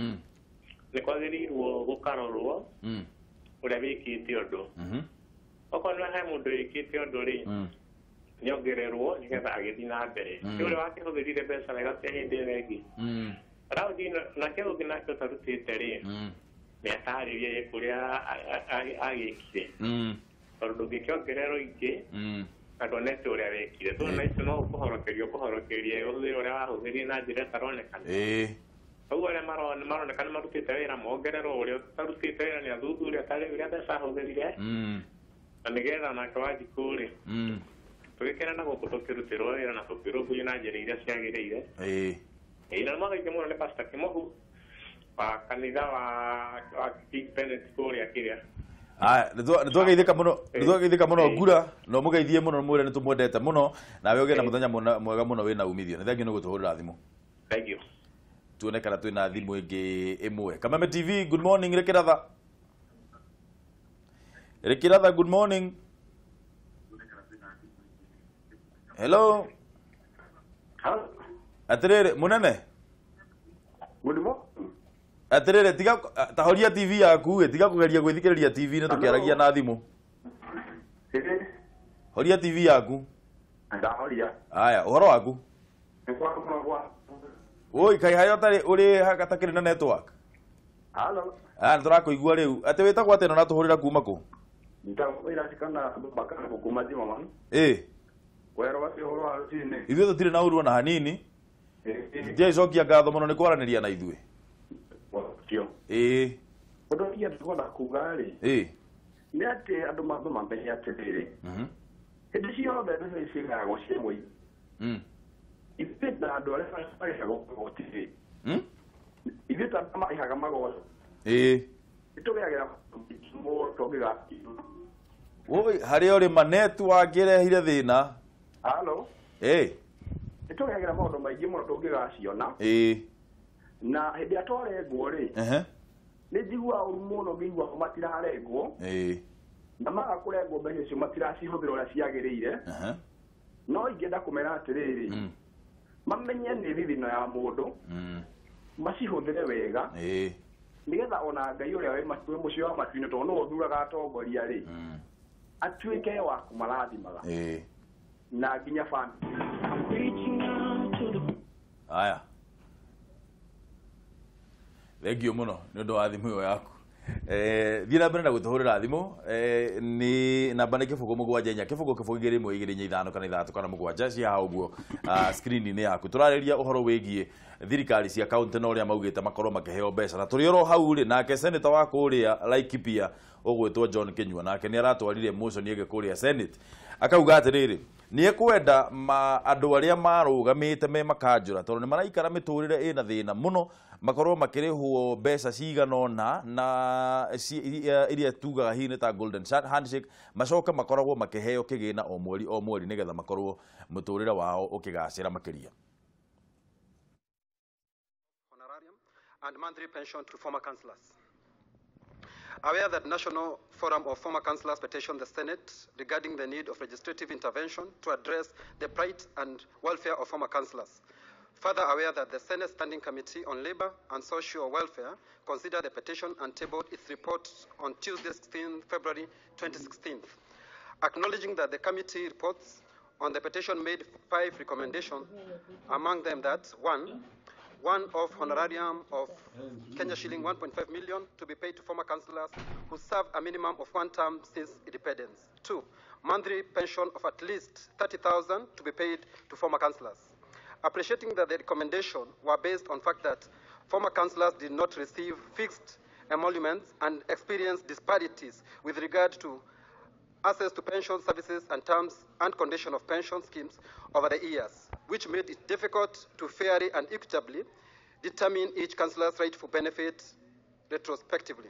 nĩ kwagĩrĩirwo gũkarorwo ũrĩa wĩkĩte ũndũ okorwo he mũndũ wĩkĩte ũndũ rĩ nĩongererwo nĩgetha agĩthiĩ na mbere ũrĩa wakĩhũthĩrire mbeca wega cia hĩndĩ ĩyo ĩngĩ raundi nake ũngĩ nake ũtarutĩte rĩ nĩatarĩrie kũrĩa agĩkire tondũ ndũngĩkĩongererwo ingĩ na ndonete ũrĩa wekire tondũ na icio no ũkũhorokerie ũhũthĩre ũrĩa wahũthĩrire na njĩra ĩtaronekana koguo arĩa maroneka nĩ marutĩte wĩra mongererwo ũrĩa ũtarutĩte wĩra nĩ athuthuria tarĩ ũrĩa mbeca ahũthĩrire na nĩgetha nake wanjikũ rĩ tũgĩkena na gũkũ tũkĩrutĩrwo wĩra na tũkĩrũmbũiyo na njĩra iria ciagĩrĩire na nĩ magaingĩ mũno nĩ Pastor Kĩmohu wa kanitha wa Big Bennett kũrĩa kĩrĩa nĩtwageithĩka mũno ngura no mũgeithie mũno mwĩre nĩ tũmwendete mũno nawe ũgĩe na mũthenya mwega mũno wĩna umithio nĩ thengio nĩ gũtũhũrĩra thimũ thank you tuone kana twĩna thimũ ĩngĩ ĩmwe Kameme TV good morning Rekiratha good morning hello atirĩrĩ mũnene atirĩrĩ tiga tahoria TV yaku tiga kũgeria gwĩthikĩrĩria TV nĩ tũkĩaragia na thimũ horia TV yaku aya ũhoro waku oi kai hayo tari uri hatakĩrĩ na network nĩ tũrakũigua rĩu atĩ wĩtagwo atĩ no natũhũrĩra kuma kũ ithuĩ tũtirĩ na ũru ona hanini njecokia ngatho mũno nĩ kwaranĩria na ithuĩ ũndũ ũrĩa tũkwenda kuga rĩ nĩ atĩ andũ mambe mamenye atĩrĩrĩ hĩndĩ ciothe mbeca cigayagwo cia mũingĩ ithuĩ ta andũ arĩa marĩhagwo magoti rĩ ithuĩ ta andũ marĩhaga magoti nĩtũgĩagĩra mũndũ tũngĩgakiru harĩa ũrĩ ma network ĩrehire thĩna nĩtũgĩagĩra maũndũ maingĩ mũno tũngĩgaciona na hĩndĩ ĩrĩa twarengwo rĩ nĩ njiguaga ũru mũno ngĩigua matirarengwo na maga kũrengwo mbeca icio matiracihũthĩra ũrĩa ciagĩrĩire no ingĩenda kũmera atĩrĩrĩ mamenye nĩ thithino ya mũndũ macihũthĩre wega nigetha ona ngai uria we mucio wa matuine to no thuraga atongoria ri atuike wa kumarathimaga na nginya fan aya thengio muno ni undu wa thimu yaku thiĩ na mbere na gũtũhũrĩra thimũ nĩ namba nĩ kĩbũgũ mũgwanja inya kĩbũgũ kĩbũgũ igĩrĩ ĩmwe igĩrĩ inya ithano kana ithatũ kana mũgwanja cia hau ũguo screen-inĩ yaku tũrarĩria ũhoro wĩgiĩ thirikari cia kaunti na ũrĩa maugĩte makorwo makĩheo mbeca na tũrĩ oro hau rĩ nake seneta wa kũrĩa Laikipia ũgwĩtwo John Kinyua nake nĩ aratwarire motion ĩgĩ kũrĩa Senate akauga atĩrĩrĩ nĩ ekwenda andũ arĩa marũgamĩte me makanjũra tondũ nĩ maraikara mĩtũrĩre ĩna thĩna mũno makorwo makĩrĩhwo mbeca cigana ũna na iria tugaga hihi ta golden handshake macoke makoragwo makĩheo kĩgĩna o mweri nĩgetha makorwo mũtũrĩre wao ũkĩgacĩra makĩria. And monthly pension to former councillors. Aware that National Forum of Former Councillors petitioned the Senate regarding the need of legislative intervention to address the plight and welfare of former councillors. Further aware that the Senate Standing Committee on Labour and Social Welfare considered the petition and tabled its report on Tuesday, 16 February 2016. Acknowledging that the committee reports on the petition made 5 recommendations, among them that 1 of honorarium of Kenya shilling 1.5 million to be paid to former councillors who serve a minimum of 1 term since independence. 2, monthly pension of at least 30,000 to be paid to former councillors. Appreciating that the recommendations were based on fact that former councillors did not receive fixed emoluments and experienced disparities with regard to access to pension services and terms and condition of pension schemes over the years, which made it difficult to fairly and equitably determine each councillor's rightful benefit retrospectively.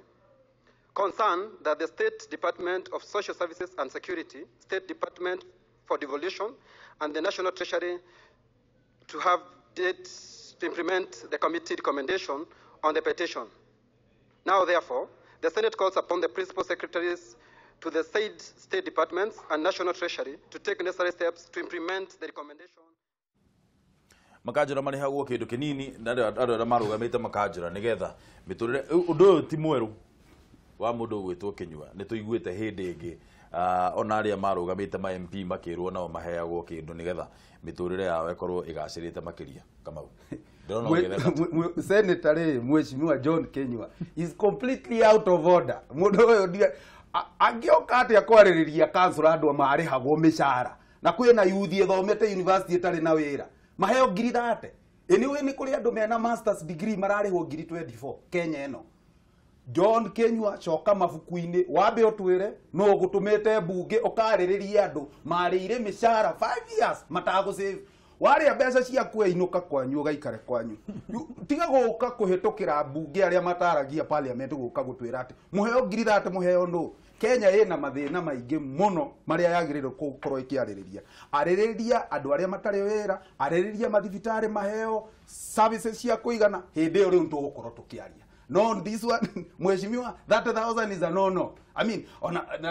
Concerned that the State Department of Social Services and Security, State Department for Devolution, and the National Treasury to have dates to implement the committee recommendation on the petition. Now, therefore, the Senate calls upon the principal secretaries to the said State Departments and National Treasury to take necessary steps to implement the recommendation. Makajura marihagwo kindu kinini na andu arĩa marũgamĩte makajura nigetha miturire undu ũyũ ti mweru wa mundu gwĩtwo Kinyua nĩ tũiguĩte hĩndĩ ĩngĩ ona arĩa marũgamĩte ma MP makĩrwo nao maheagwo kindu nigetha miturire yao ĩkorwo ĩgacĩrĩte makĩria Kamau. Senator Mheshimiwa John Kinyua is completely out of order. Mundu ũyũ angioka atia kwarĩrĩria council andu marĩhagwo mĩcara na kwĩna youth ĩthomete university ĩtarĩ na wĩra maheo ngiri 30 anyway nĩ kũrĩ andũ mena masters degree mararĩhwo ngiri 24 Kenya ĩno. John Kinyua coka mabuku-inĩ wambe ũtwĩre no gũtũmĩte mbunge ũkarĩrĩria andũ marĩire mĩcara 5 years matagũsave warĩa mbeca ciaku inuka kwanyu ũgaikare kwanyu tiga gũka kũhĩtũkĩra mbunge arĩa mataragia parliament gũka gũtwĩra atĩ muheo ngiri 30 muheo no. Kenya ĩna mathĩna maingĩ mũno marĩa yagĩrĩirwo gũkorwo ĩkĩarĩrĩria arĩrĩria andũ arĩa matarĩ wĩra arĩrĩria mathibitarĩ maheo services cia kũigana hĩndĩ ĩyo rĩu tũgũkorwo tũkĩaria. No, this one, Mheshimiwa, 30,000 is a no. I mean,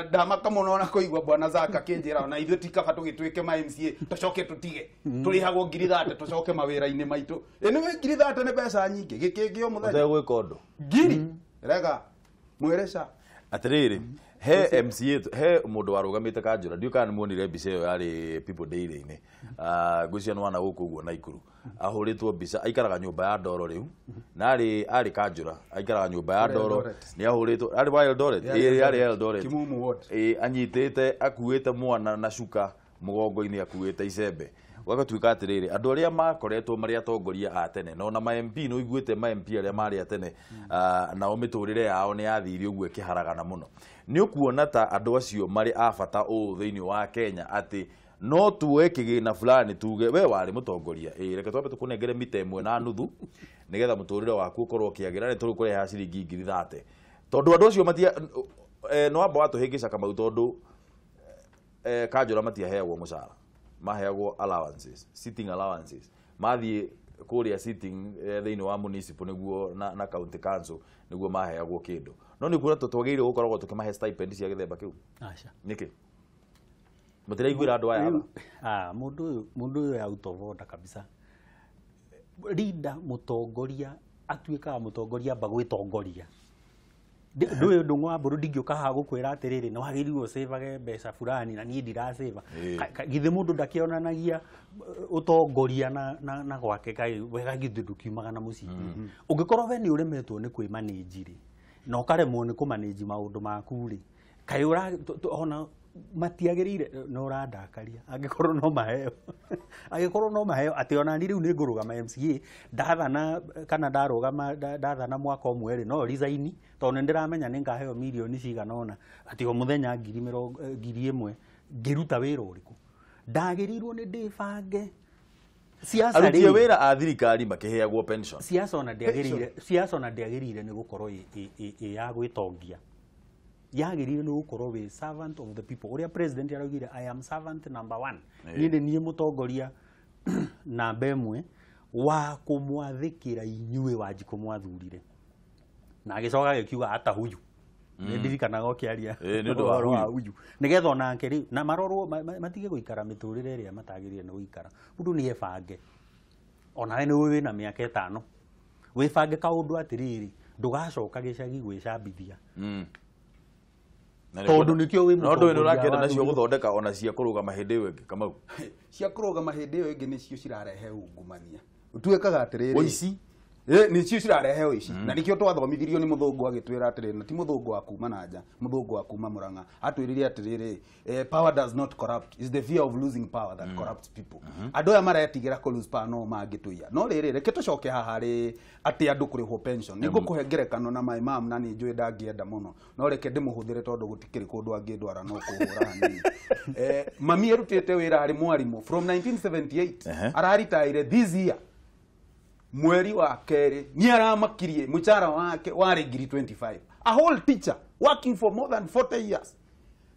ndamaka mũno ona kũigua bwana Zaka kĩnjĩra ona ithuĩ tikaba tũgĩtuĩke ma MCA tũcoke tũtige tũrĩhagwo ngiri 30 tũcoke mawĩra-inĩ maitũ. Anyway, ngiri 30 nĩ mbeca nyingĩ gĩkĩngĩ o mũthenya. Ũtegwĩka ũndũ. Ngiri rega mwĩresha atĩrĩrĩ he MCA he mundu warũgamĩte kanjũra ndiũka nĩ muonire mbica ĩyo yarĩ People Daily-inĩ ngũcia nĩ wana gũkũ ũguo Naikuru ahũrĩtwo mbica aikaraga nyũmba ya ndoro rĩu na arĩ kanjũra aikaraga nyũmba ya ndoro nĩ ahũrĩtwo arĩ wa Eldoret yarĩ Eldoret anyitĩte akuĩte mwana na cuka mũgongo-inĩ akuĩte icembe gwagatuĩka atĩrĩrĩ andũ arĩa makoretwo marĩ atongoria a tene no na ma MP no iguĩte ma MP arĩa marĩ atene nao mĩtũrĩre yao nĩ yathire ũguo ĩkĩharagana mũno nĩ ũkuona ta andũ acio marĩ a bata ũũ thĩinĩ wa Kenya atĩ no tuwe kĩgĩna fulani tuge we warĩ mũtongoria reke twambe tũkũnengere mita 1.5 nĩgetha mũtũrĩre waku ũkorwo ũkĩagĩra nĩ tũkũreha ciringi ngiri 30 tondũ andũ acio matia no amba watũhĩngĩca Kamau tondũ kanjũra matiaheagwo mũcara maheagwo allowances sitting allowances mathiĩ kũrĩa sitting thĩinĩ wa municipal nĩguo na county council nĩguo maheagwo kĩndũ no nĩ kuona tũtwagĩrĩire gũkoragwo tũkĩmahe stipend cia gĩthemba kĩu aca nĩkĩ mũtĩraiguĩra andũ aya mundu ũyũ out of order kabisa leader mũtongoria atuĩkaga mũtongoria amba gwĩtongoria ndũĩ ũndũ wa mbũrũ ndingĩũka haha gũkwĩra atĩrĩrĩ nĩ wagĩrĩirwo ũcĩvage mbeca fulani na niĩ ndiracĩva githĩ mũndũ ndakĩonanagia ũtongoria na gwake wega githĩ ndũkiumaga na mũciĩ ũngĩkorwo we nĩ ũremetwo nĩ kwĩmanĩnji rĩ na ũkaremwo nĩ kũmanĩnji maũndũ maku rĩ kaĩ ona matiagĩrĩire no ũrandakaria angĩkorwo no maheo atĩ ona ni rĩu nĩ ngũrũgama MCA ndathana kana ndathana mwaka ũmwe rĩ no resign tondũ ndĩramenya nĩ ngaheo mirioni cigana ona atĩ o mũthenya 1,000 ngĩruta wĩra ũrĩkũ ndagĩrĩirwo nĩ ndĩbange siasa aruti wĩra a thirikari makĩheagwo pension siasa ona ndĩagĩrĩire nĩ gũkorwo ĩ ya gwĩtongia yagĩrĩire nĩ gũkorwo wĩ servant of the people ũrĩa president araugire I am servant number 1 niĩ mũtongoria namba 1 wa kũmwathĩkĩra inyuĩ Wanjikũ mwathurire na agĩcoka agĩkiuga hata huyu nĩ ndirikanaga ũkĩaria nĩ ũndũ wa huyu nĩgetha onake rĩ na marorwo matige gũikara mĩtũrĩre ĩrĩa matagĩrĩire nĩ gũikara mũndũ nĩ ebange onawe nĩ wĩ na mĩaka 5 wĩbange kaũndũ atĩrĩrĩ ndũgacoka gĩcagi gwĩcambithia tondũ nĩkĩo wĩ mũndũ nĩ ũrakĩenda nacio gũthondeka ona cia kũrũgama hĩndĩ ĩyo ĩngĩ Kamau cia kũrũgama hĩndĩ ĩyo ĩngĩ nĩcio cirarehe ungumania ũtuĩkaga atĩrĩrĩ ũici nĩcio cirarehe ũici na nĩkĩo twathomithirio nĩ mũthũngũ agĩtwĩra atĩrĩrĩ na ti mũthũngũ wa kuma na nja mũthũngũ wa kuma Mũrang'a atwĩrĩre atĩrĩrĩ power does not corrupt, is the fear of losing power that corrupts people. Andũ aya maretigĩra kũ lose power no mangĩtũiya no rĩrĩ reke tũcoke haha rĩ atĩ andũ kũrĩhwo pension nĩngũkũhe ngerekano na my mom na nĩ njũĩ ndangĩenda mũno no reke ndĩmũhũthĩre tondũ gũtikĩrĩ kũndũ angĩndwara no kũhũra hanini mami erutĩte wĩra arĩ mwarimũ from 1978 araritaire this year mweri wa kerĩ ni aramakirie mũcara wake warĩ 25,000 a whole teacher working for more than 40 years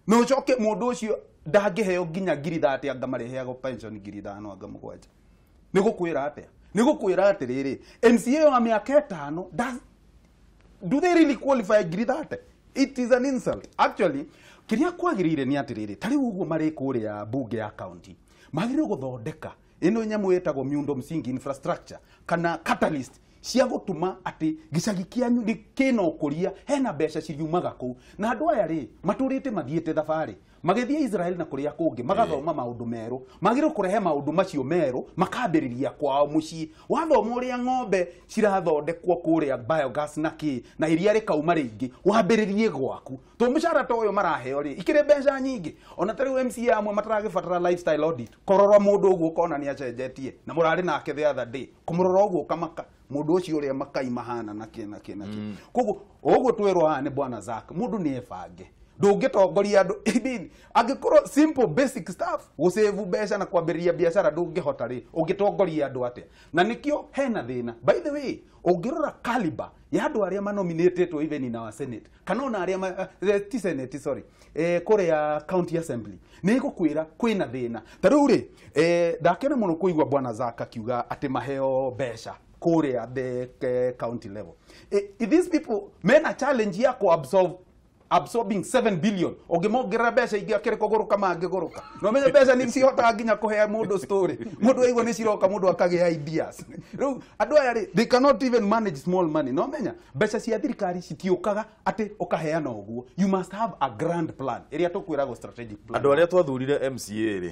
no coke mũndũ ũcio ndangĩheo nginya 30,000 angamareheago pension 5,000 angamũgwanja nĩ gũkwĩra atĩrĩrĩ MCA wa mĩaka 5 do they really qualify 30,000? It is an insult actually. Kĩrĩa kwagĩrĩire nĩ atĩrĩrĩ tarĩ ũguo marĩ kũrĩa bunge ya county magĩrĩirwo gũthondeka ĩno nyamũ ĩtagwo miundo msingi infrastructure kana catalyst cia gũtũma atĩ gĩcagi kĩanyu kĩna ũkũria hena mbeca ciriumaga kũu na andũ aya rĩ matũrĩte mathiĩte thabarĩ magĩthiĩ Israel na kũrĩa kũngĩ magathoma maũndũ merũ magĩrĩirwo kũrehe maũndũ macio merũ makambĩrĩria kwao mũciĩ wathoma ũrĩa ng'ombe cirathondekwo kũrĩa biogas na kĩ na iria rĩkauma rĩingĩ wambĩrĩrie gwaku to mũcara ta ũyũ maraheo rĩ ikĩrĩ mbeca nyingĩ ona tarĩ MCA amwe mataragĩbatara lifestyle audit kũrora mũndũ ũguo kona nĩ acenjetie na mũrarĩ nake the other day kũmũrora ũguo kamaka mũndũ ũcio ũrĩa makai mahana na kĩ koguo ũguo twĩrwo haha nĩ bwana Zak mũndũ nĩ ebange ndũngĩtongoria andũ angĩkorwo simple basic stuff gũsave mbeca na kwambĩrĩria biacara ndũngĩhota rĩ ũngĩtongoria andũ atĩa na nĩkĩo hena thĩna by the way ũngĩrora caliber ya andũ arĩa manominatetwo even in our senate kana ona arĩa ti senate sorry kũrĩa county assembly nĩ gũkwĩra kwĩna thĩna ta rĩu rĩ ndakena mũno kũigua bwana Zak akiuga atĩ maheo mbeca kũrĩa the county level these people mena challenge ya absorbing 7 billion ũngĩmongerera mbeca ingĩ akĩrĩ kũgũrũka mangĩgũrũka no menye mbeca nĩ cihotaga nginya kũhea mũndũ story mũndũ aigua nĩ ciroka mũndũ akagĩa ideas rĩu andũ aya rĩ they cannot even manage small money no menya mbeca cia thirikari citiũkaga atĩ ũkaheana ũguo you must have a grand plan ĩrĩa tũkwĩragwo strategic plan andũ arĩa twathurire MCA rĩ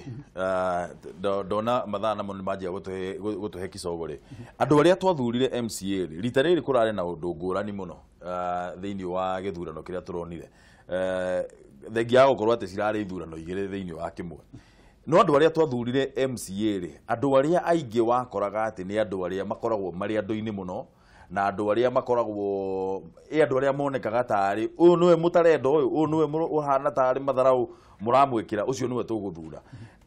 ndona mathaa namo nĩ manjia gũtũhe kicogo rĩ andũ arĩa twathurire MCA rĩ rita rĩrĩ kũrarĩ na ũndũ ngũrani mũno thĩinĩ wa gĩthurano kĩrĩa tũronire thengia gũkorwo atĩ cirarĩ ithurano igĩrĩ thĩinĩ wa kĩmwe no andũ arĩa twathurire MCA rĩ andũ arĩa aingĩ wakoraga atĩ nĩ andũ arĩa makoragwo marĩ andũ-inĩ mũno na andũ arĩa makoragwo andũ arĩa monekaga tarĩ ũyũ nĩwe mũtarenda ũyũ nĩwe ũhana tarĩ matharaũ mũramwĩkĩra ũcio nĩwe tũgũthura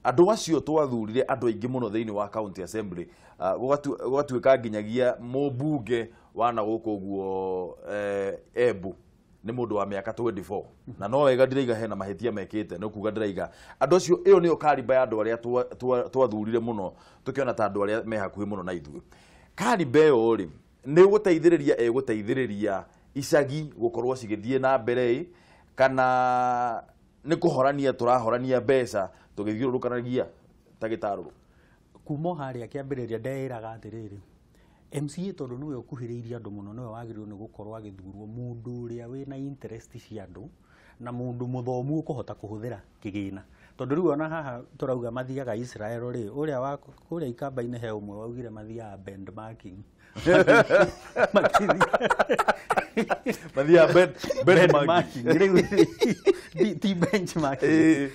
andũ acio twathurire andũ aingĩ mũno thĩinĩ wa county assembly gũgatuĩka nginyagia mũmbunge wana gũkũ ũguo Embu nĩ mũndũ wa mĩaka 24 na no wega ndiraiga hena mahĩtia mekĩte no kuga ndiraiga andũ acio ĩyo nĩyo kariba ya andũ arĩa twathurire mũno tũkĩona ta andũ arĩa me hakuhĩ mũno na ithuĩ kariba ĩyo rĩ nĩ gũteithĩrĩria icagi gũkorwo cigĩthiĩ na mbere kana nĩ kũhorania tũrahorania mbeca tũgĩthiũrũrũkanagia ta gĩtarũrũ kuma harĩa kĩambĩrĩria ndeĩraga atĩrĩrĩ MCA tondu niwe ukuhiriirie andu muno niwe wagiriirwo ni gukorwo agithurwo mundu uria wina interest cia andu na mundu muthomu ukuhota kuhuthira kigina tondu riu ona haha turauga mathiaga Israel ri uria wa kuria ikamba-ini he umwe waugire mathiaga benchmarking mathia benchmarking ti benchmarking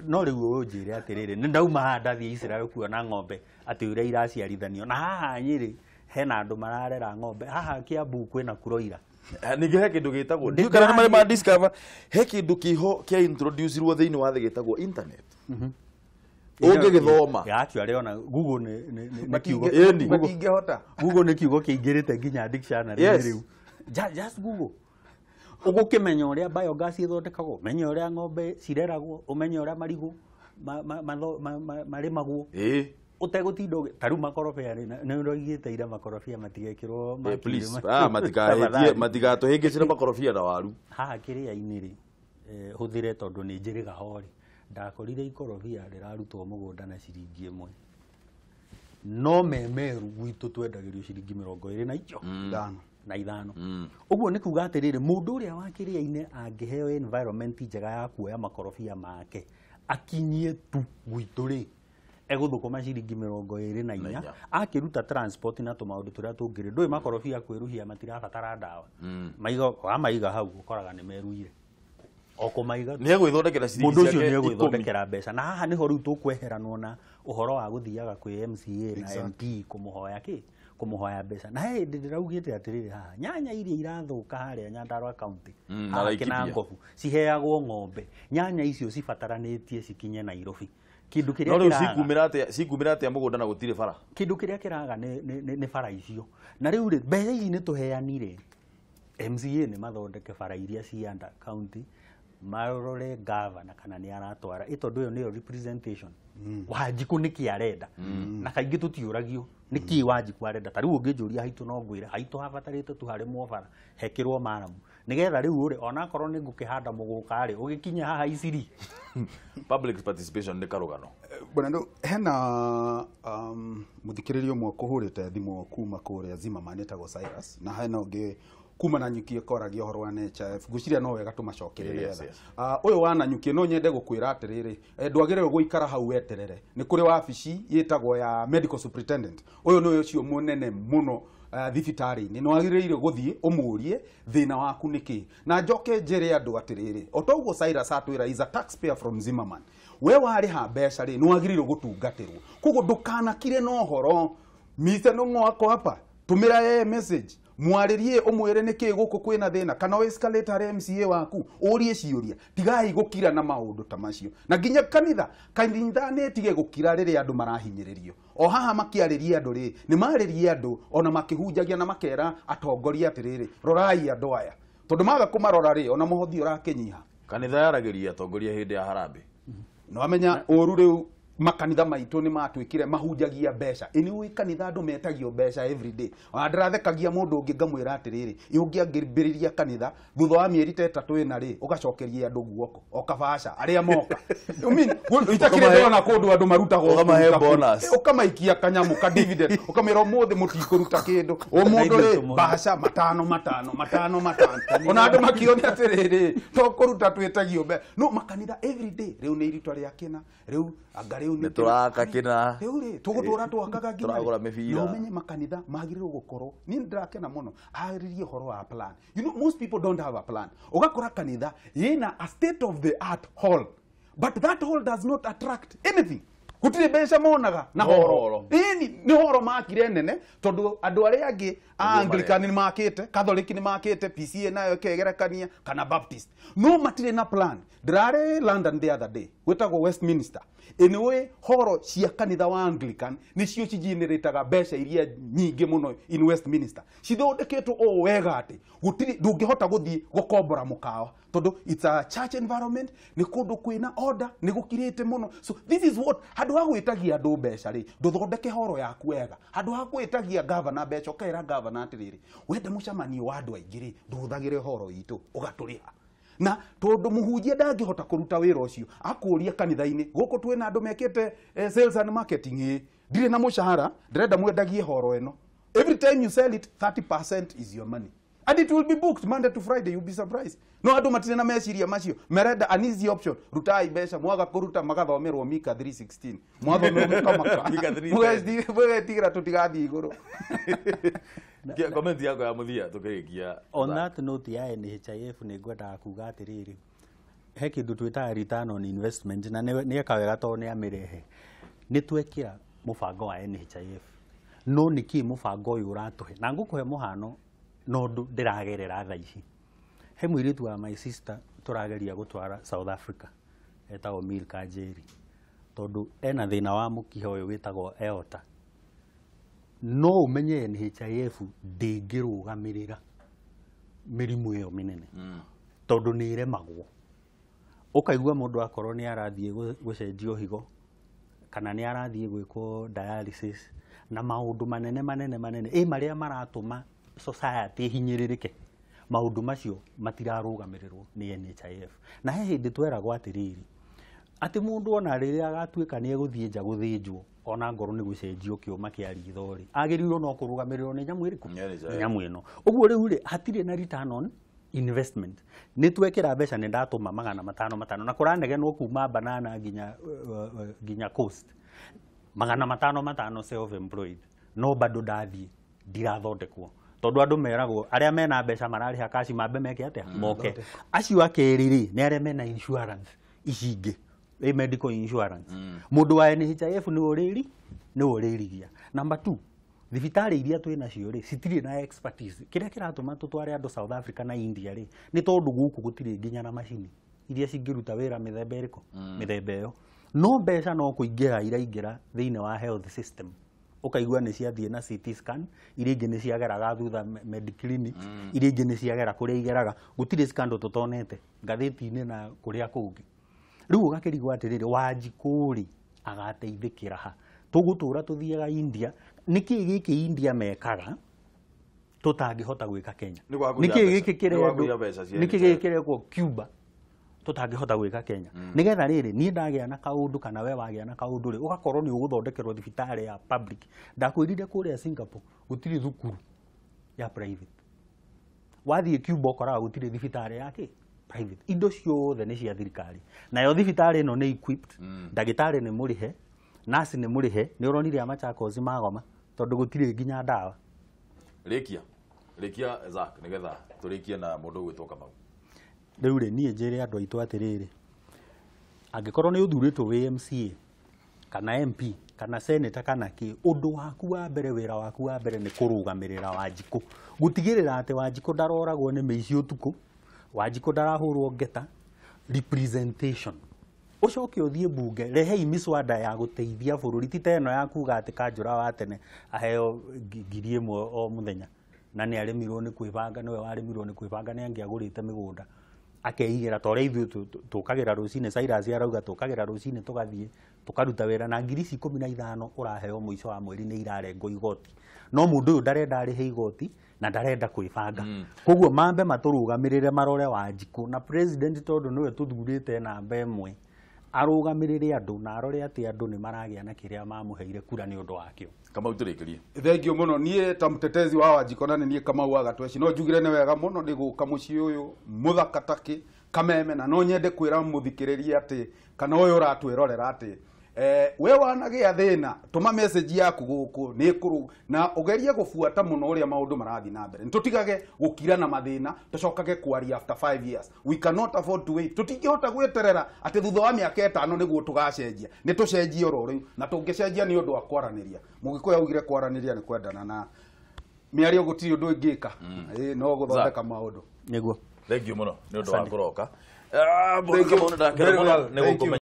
no riu unjire atiriri ni ndauma handa thi Israel kuona ng'ombe ati uria iraciarithanio na haha Nyeri hena andu mararera ng'ombe haha Kiambu kwina kuroira ningi he kindu gitagwo ndiu kana mari ma discover he kindu kiho kia introduce rwo thiini wa gitagwo internet ungigithoma actually ona Google ni kiugo matingehota Google ni kiugo kiingirite nginya dictionary riu just Google ugukimenya uria biogas ithondekagwo umenye uria ng'ombe cireragwo umenye uria marigu marimagwo utegutinda taru makorobia ni urogite ira makorobia matigekirwo please matigatuhingicire makorobia na waru haha kiria-ini ri huthire tondu ni njiriga hori ndakorire ikorobia rirarutwo mugunda na ciringi 1 no memeru gwitu twendagirio ciringi 20 na icio na ithano uguo ni kuga atiriri mundu uria wa kiria-ini angiheo environment njega ya kuoya makorobia make akinyie tu gwitu ri eguthukuma ciringi 24 akiruta transport na tumaundu turia tungiri ndui makorobia kwiruhia matirabatara ndawa maiga hau ukoraga ni meruire okumaiga ni egwithondekera ciringi mundu ucio ni egwithondekera mbeca na haha niho riu tukweheranwo na uhoro wa guthiaga kwi MCA na MP kumuhoya kumuhoya mbeca na he ndiraugite atiriri haha nyanya iria irathuka haria Nyandarua county na ngobu ciheagwo ng'ombe nyanya icio cibataranitie cikinye Nairobi kindu kiria kiraga cikumira atia mugunda na gutire bara kindu kiria kiraga ni bara icio na riu ri mbeca ici ni tuheanire MCA ni mathondeke bara iria cianda county marorore governor kana ni aratwara itondu yo niyo representation Wanjiku niki arenda na kaingi tutiuragio niki Wanjiku arenda tariu ungijuria haitu no ngwira haitu habatarite tu hari mwofara hekirwo maramu nigetha riu uri ona korwo ni ngukihanda muguka ri ugikinya haha Isiri public participation ni karugano bwana ndo hena muthikiririo mwe kuhurite thimu kuma kuria Zimmerman etagwo Cyrus na hena ungi kuma na nyukie koragia horo wa NHF guciria no wega tumacokerere uyu wa na nyukie no nyende gukwira atiriri ndwagire guikara hau weterere ni kuri wabici yetagwo ya medical superintendent uyu no ucio munene muno thibitari-ini no agiriire guthie umurie thina waku niki na njoke njere andu atiriri otoguo Cyrus atwira is a taxpayer from Zimmerman we wari ha mbeca ri no agiriire gutungatirwo kugo ndukana kire no horo mise no mwako hapa tumira message mwaririe umwire niki guku kwina thina kana o escalate har MCA waku urie ciuria tigai gukira na maundu ta macio na nginya kanitha ne tige gukira riri andu marahinyiririo o haha makiariria andu ri ni maririe andu ona makihunjagia na makera atongoria atiriri rorai andu aya tondu maga kumarora ri ona muhothi urakinyiha kanitha yaragiria atongoria hindi ya harambe no amenya uru riu makanitha maitu ni matwikire mahunjagia mbeca ini wi kanitha andu metagio mbeca every day ndirathekagia mundu ungi ngamwira atiriri ungiangiriria kanitha thutha wa mieri 3 ina ri ugacokeria andu guoko okabaca aria moka itakire ndona kundu andu marutago ukamahe bonus ukamaikia kanyamu ka dividend ukamira muthi mutikuruta kindu mundu ri baca matano ona andu makione atiriri to kuruta twetagio mbe no makanitha every day riu ni iritwa ria kina riu angari ni turaka kina ri tugutura twakaga nginya turagura mibira no menye makanitha magiriro gukorwo ni ndirakena muno aririe horo wa plan you know most people don't have a plan ugakora kanitha yina a state of the art hall but that hall does not attract anything gutire mbeca monaga na horo ni horo makire nene tondu andu aria angi Anglican ni makite Catholic ni makite PCA nayo kegerekania kana Baptist no matire na plan ndirare London the other day wetagwo Westminster anyway horo cia kanitha wa Anglican nicio cigenerataga mbeca iria nyingi muno in Westminster cithondeketwo o wega ati gutiri ndungihota guthie gukombora mukao tondu it's a church environment ni kundu kwina order ni gukirite muno so this is what handu ha gwitagia andu mbeca ri nduthondeke horo yaku wega handu ha gwitagia governor mbeca kaira governor atiriri wende mucamanio wa andu aingĩ ri nduthagire horo itu ugaturiha na tondu muhunjia ndangihota kuruta wira ucio akuria kanitha-ini guku twina andu mekite sales and marketing ndire na mushahara ndirenda mwendagie horo eno Every time you sell it, 30% is your money. And it will be booked Monday to Friday. You'll be surprised. No adu matina meciria macio. Merenda an easy option. Rutai besha mwaga kuruta magathomerwo Mika 3:16. Mwathomero kamaka. Mika 3:16. Mwe tigira tutigathi iguru. Comment yako ya muthia tukirikia. On that note ya NHIF ni ngwenda kuga atiriri. He kindu twita return on investment na ni akawega to ni amirehe. Ni twekira mubango wa NHIF. No niki mubango uyu uratuhe. Na ngukuhe muhano no ndiragerera tha ici. He mwiritu wa my sister turageria gutwara South Africa etagwo Milka Njeri tondu ena thina wa mukiha uyu witagwo aorta. No umenye NHIF ndingirugamirira mirimu iyo minene tondu ni iremagwo. Ukaigua mundu akorwo ni arathie gucenjio higo kana ni arathie gwiko dialysis na maundu manene maria maratuma society hinyiririke. Maundu macio matirarugamirwo ni NHIF. Na he hindi tweragwo atiriri ati mundu ona riria agatuika ni eguthie nja guthinjwo ona ngoro ni gucenjio kiuma kia ritho ri agirirwo no kurugamirwo ni nyamu iriku nyamu ino. Uguo riu ri hatire na return on investment. Ni twekira mbeca ni ndatuma 500 na kuranegenwo kuma banana ginya coast 500 self employed no bado ndathie ndirathondekwo tondu andu meragwo aria mena mbeca marariha kaci mambe meke atia moke acio akeriri ni aria mena insurance icingi medical insurance mundu wa NHIF ni uririgia. Number 2, thibitari iria twina cio ri citiri na expertise. Kiria kiratuma tutware andu South Africa na India ri ni tondu guku gutiri nginya na machine iria cingiruta wira mithemba iriko mithemba iyo. No mbeca no kuingira iraingira thiine wa health system. Ukaigua ni ciathie na CT scan iria ingi ni ciageraga thutha mediclinic iria ingi ni ciagera kuria igeraga gutire scandal tutonete ngatheti-ini na kuria kungi. Riu ugakirigwa atiriri Wanjikuri agateithikira ha tugutura tuthiaga India niki giki India mekaga tutangihota gwika Kenya niki giki kirego Cuba tutangihota gwika Kenya nigetha riri ni ndagia na kaundu kana we wagia na kaundu ri ugakorwo ni uguthondekerwo thibitari ya public. Ndakwirire kuria Singapore gutiri thukuru ya private. Wathie Cuba ukora gutiri thibitari yake private. Indo ciothe ni cia thirikari. Nayo thibitari ino ni equipped. Ndagitari ni murihe, nurse ni murihe, ni uronire Machakos magoma tondu gutiri nginya ndawa. Rikia Zak nigetha turikie na mundu gwitoka mau. Riu ri nie njire andu aitu atiriri angikorwo ni uthuritwo wi MCA kana MP kana senator kana ki undu waku wa mbere wira waku wa mbere ni kurugamirira Wanjiku gutigirira ati Wanjiku ndaroragwo ni meici utuku Wanjiku ndarahurwo ngeta representation ucoke uthie bunge rehei miswada ya guteithia bururi titeno ya kuga ati Kanjura wa tene aheo 1,000 o muthenya na ni arimirwo ni kwibanga niwe warimirwo ni kwibanga ni angiagurite migunda akeigira tore ithu tukagira rucine Cyrus arauga tukagira rucine tugathie tukaruta wira na 15,000 uraheo muico wa mweri ni irarengo igoti no mundu uyu ndarenda arihe igoti na ndarenda kwibanga koguo mambe maturugamirire marore Wanjiku na president tondu niwe tuthurite namba emwe arugamirire andu na arore ati andu ni maragia na kiria mamuheire kura ni undu wakio. Kama uturikirie thengio muno nie ta mutetezi wa Wanjiku na nie kama waga tweci no njugire ne wega muno ndi guka muci uyu muthakataki kameme na no nyende kwira muthikiriria ati kana uyu uratwirorera ati we wanagia thina tuma message yaku guku ni kuru na ugerie gufuata muno uria maundu marathi na mbere tutigage gukira na mathina tucokage kwari after 5 years. We cannot afford to wait. Tutingihota gweterera ati thutha wa miaka 5 niguo tugacenjia ni tucenjie oro riu na tungicenjia ni undu wa kwaraniria mugiko yaugire kwaraniria ni kwendana na miario gutiri undu ingika no guthondeka maundu niguo. Thank you muno ni undu wa kuroka. Thank you muno ndakira muno ni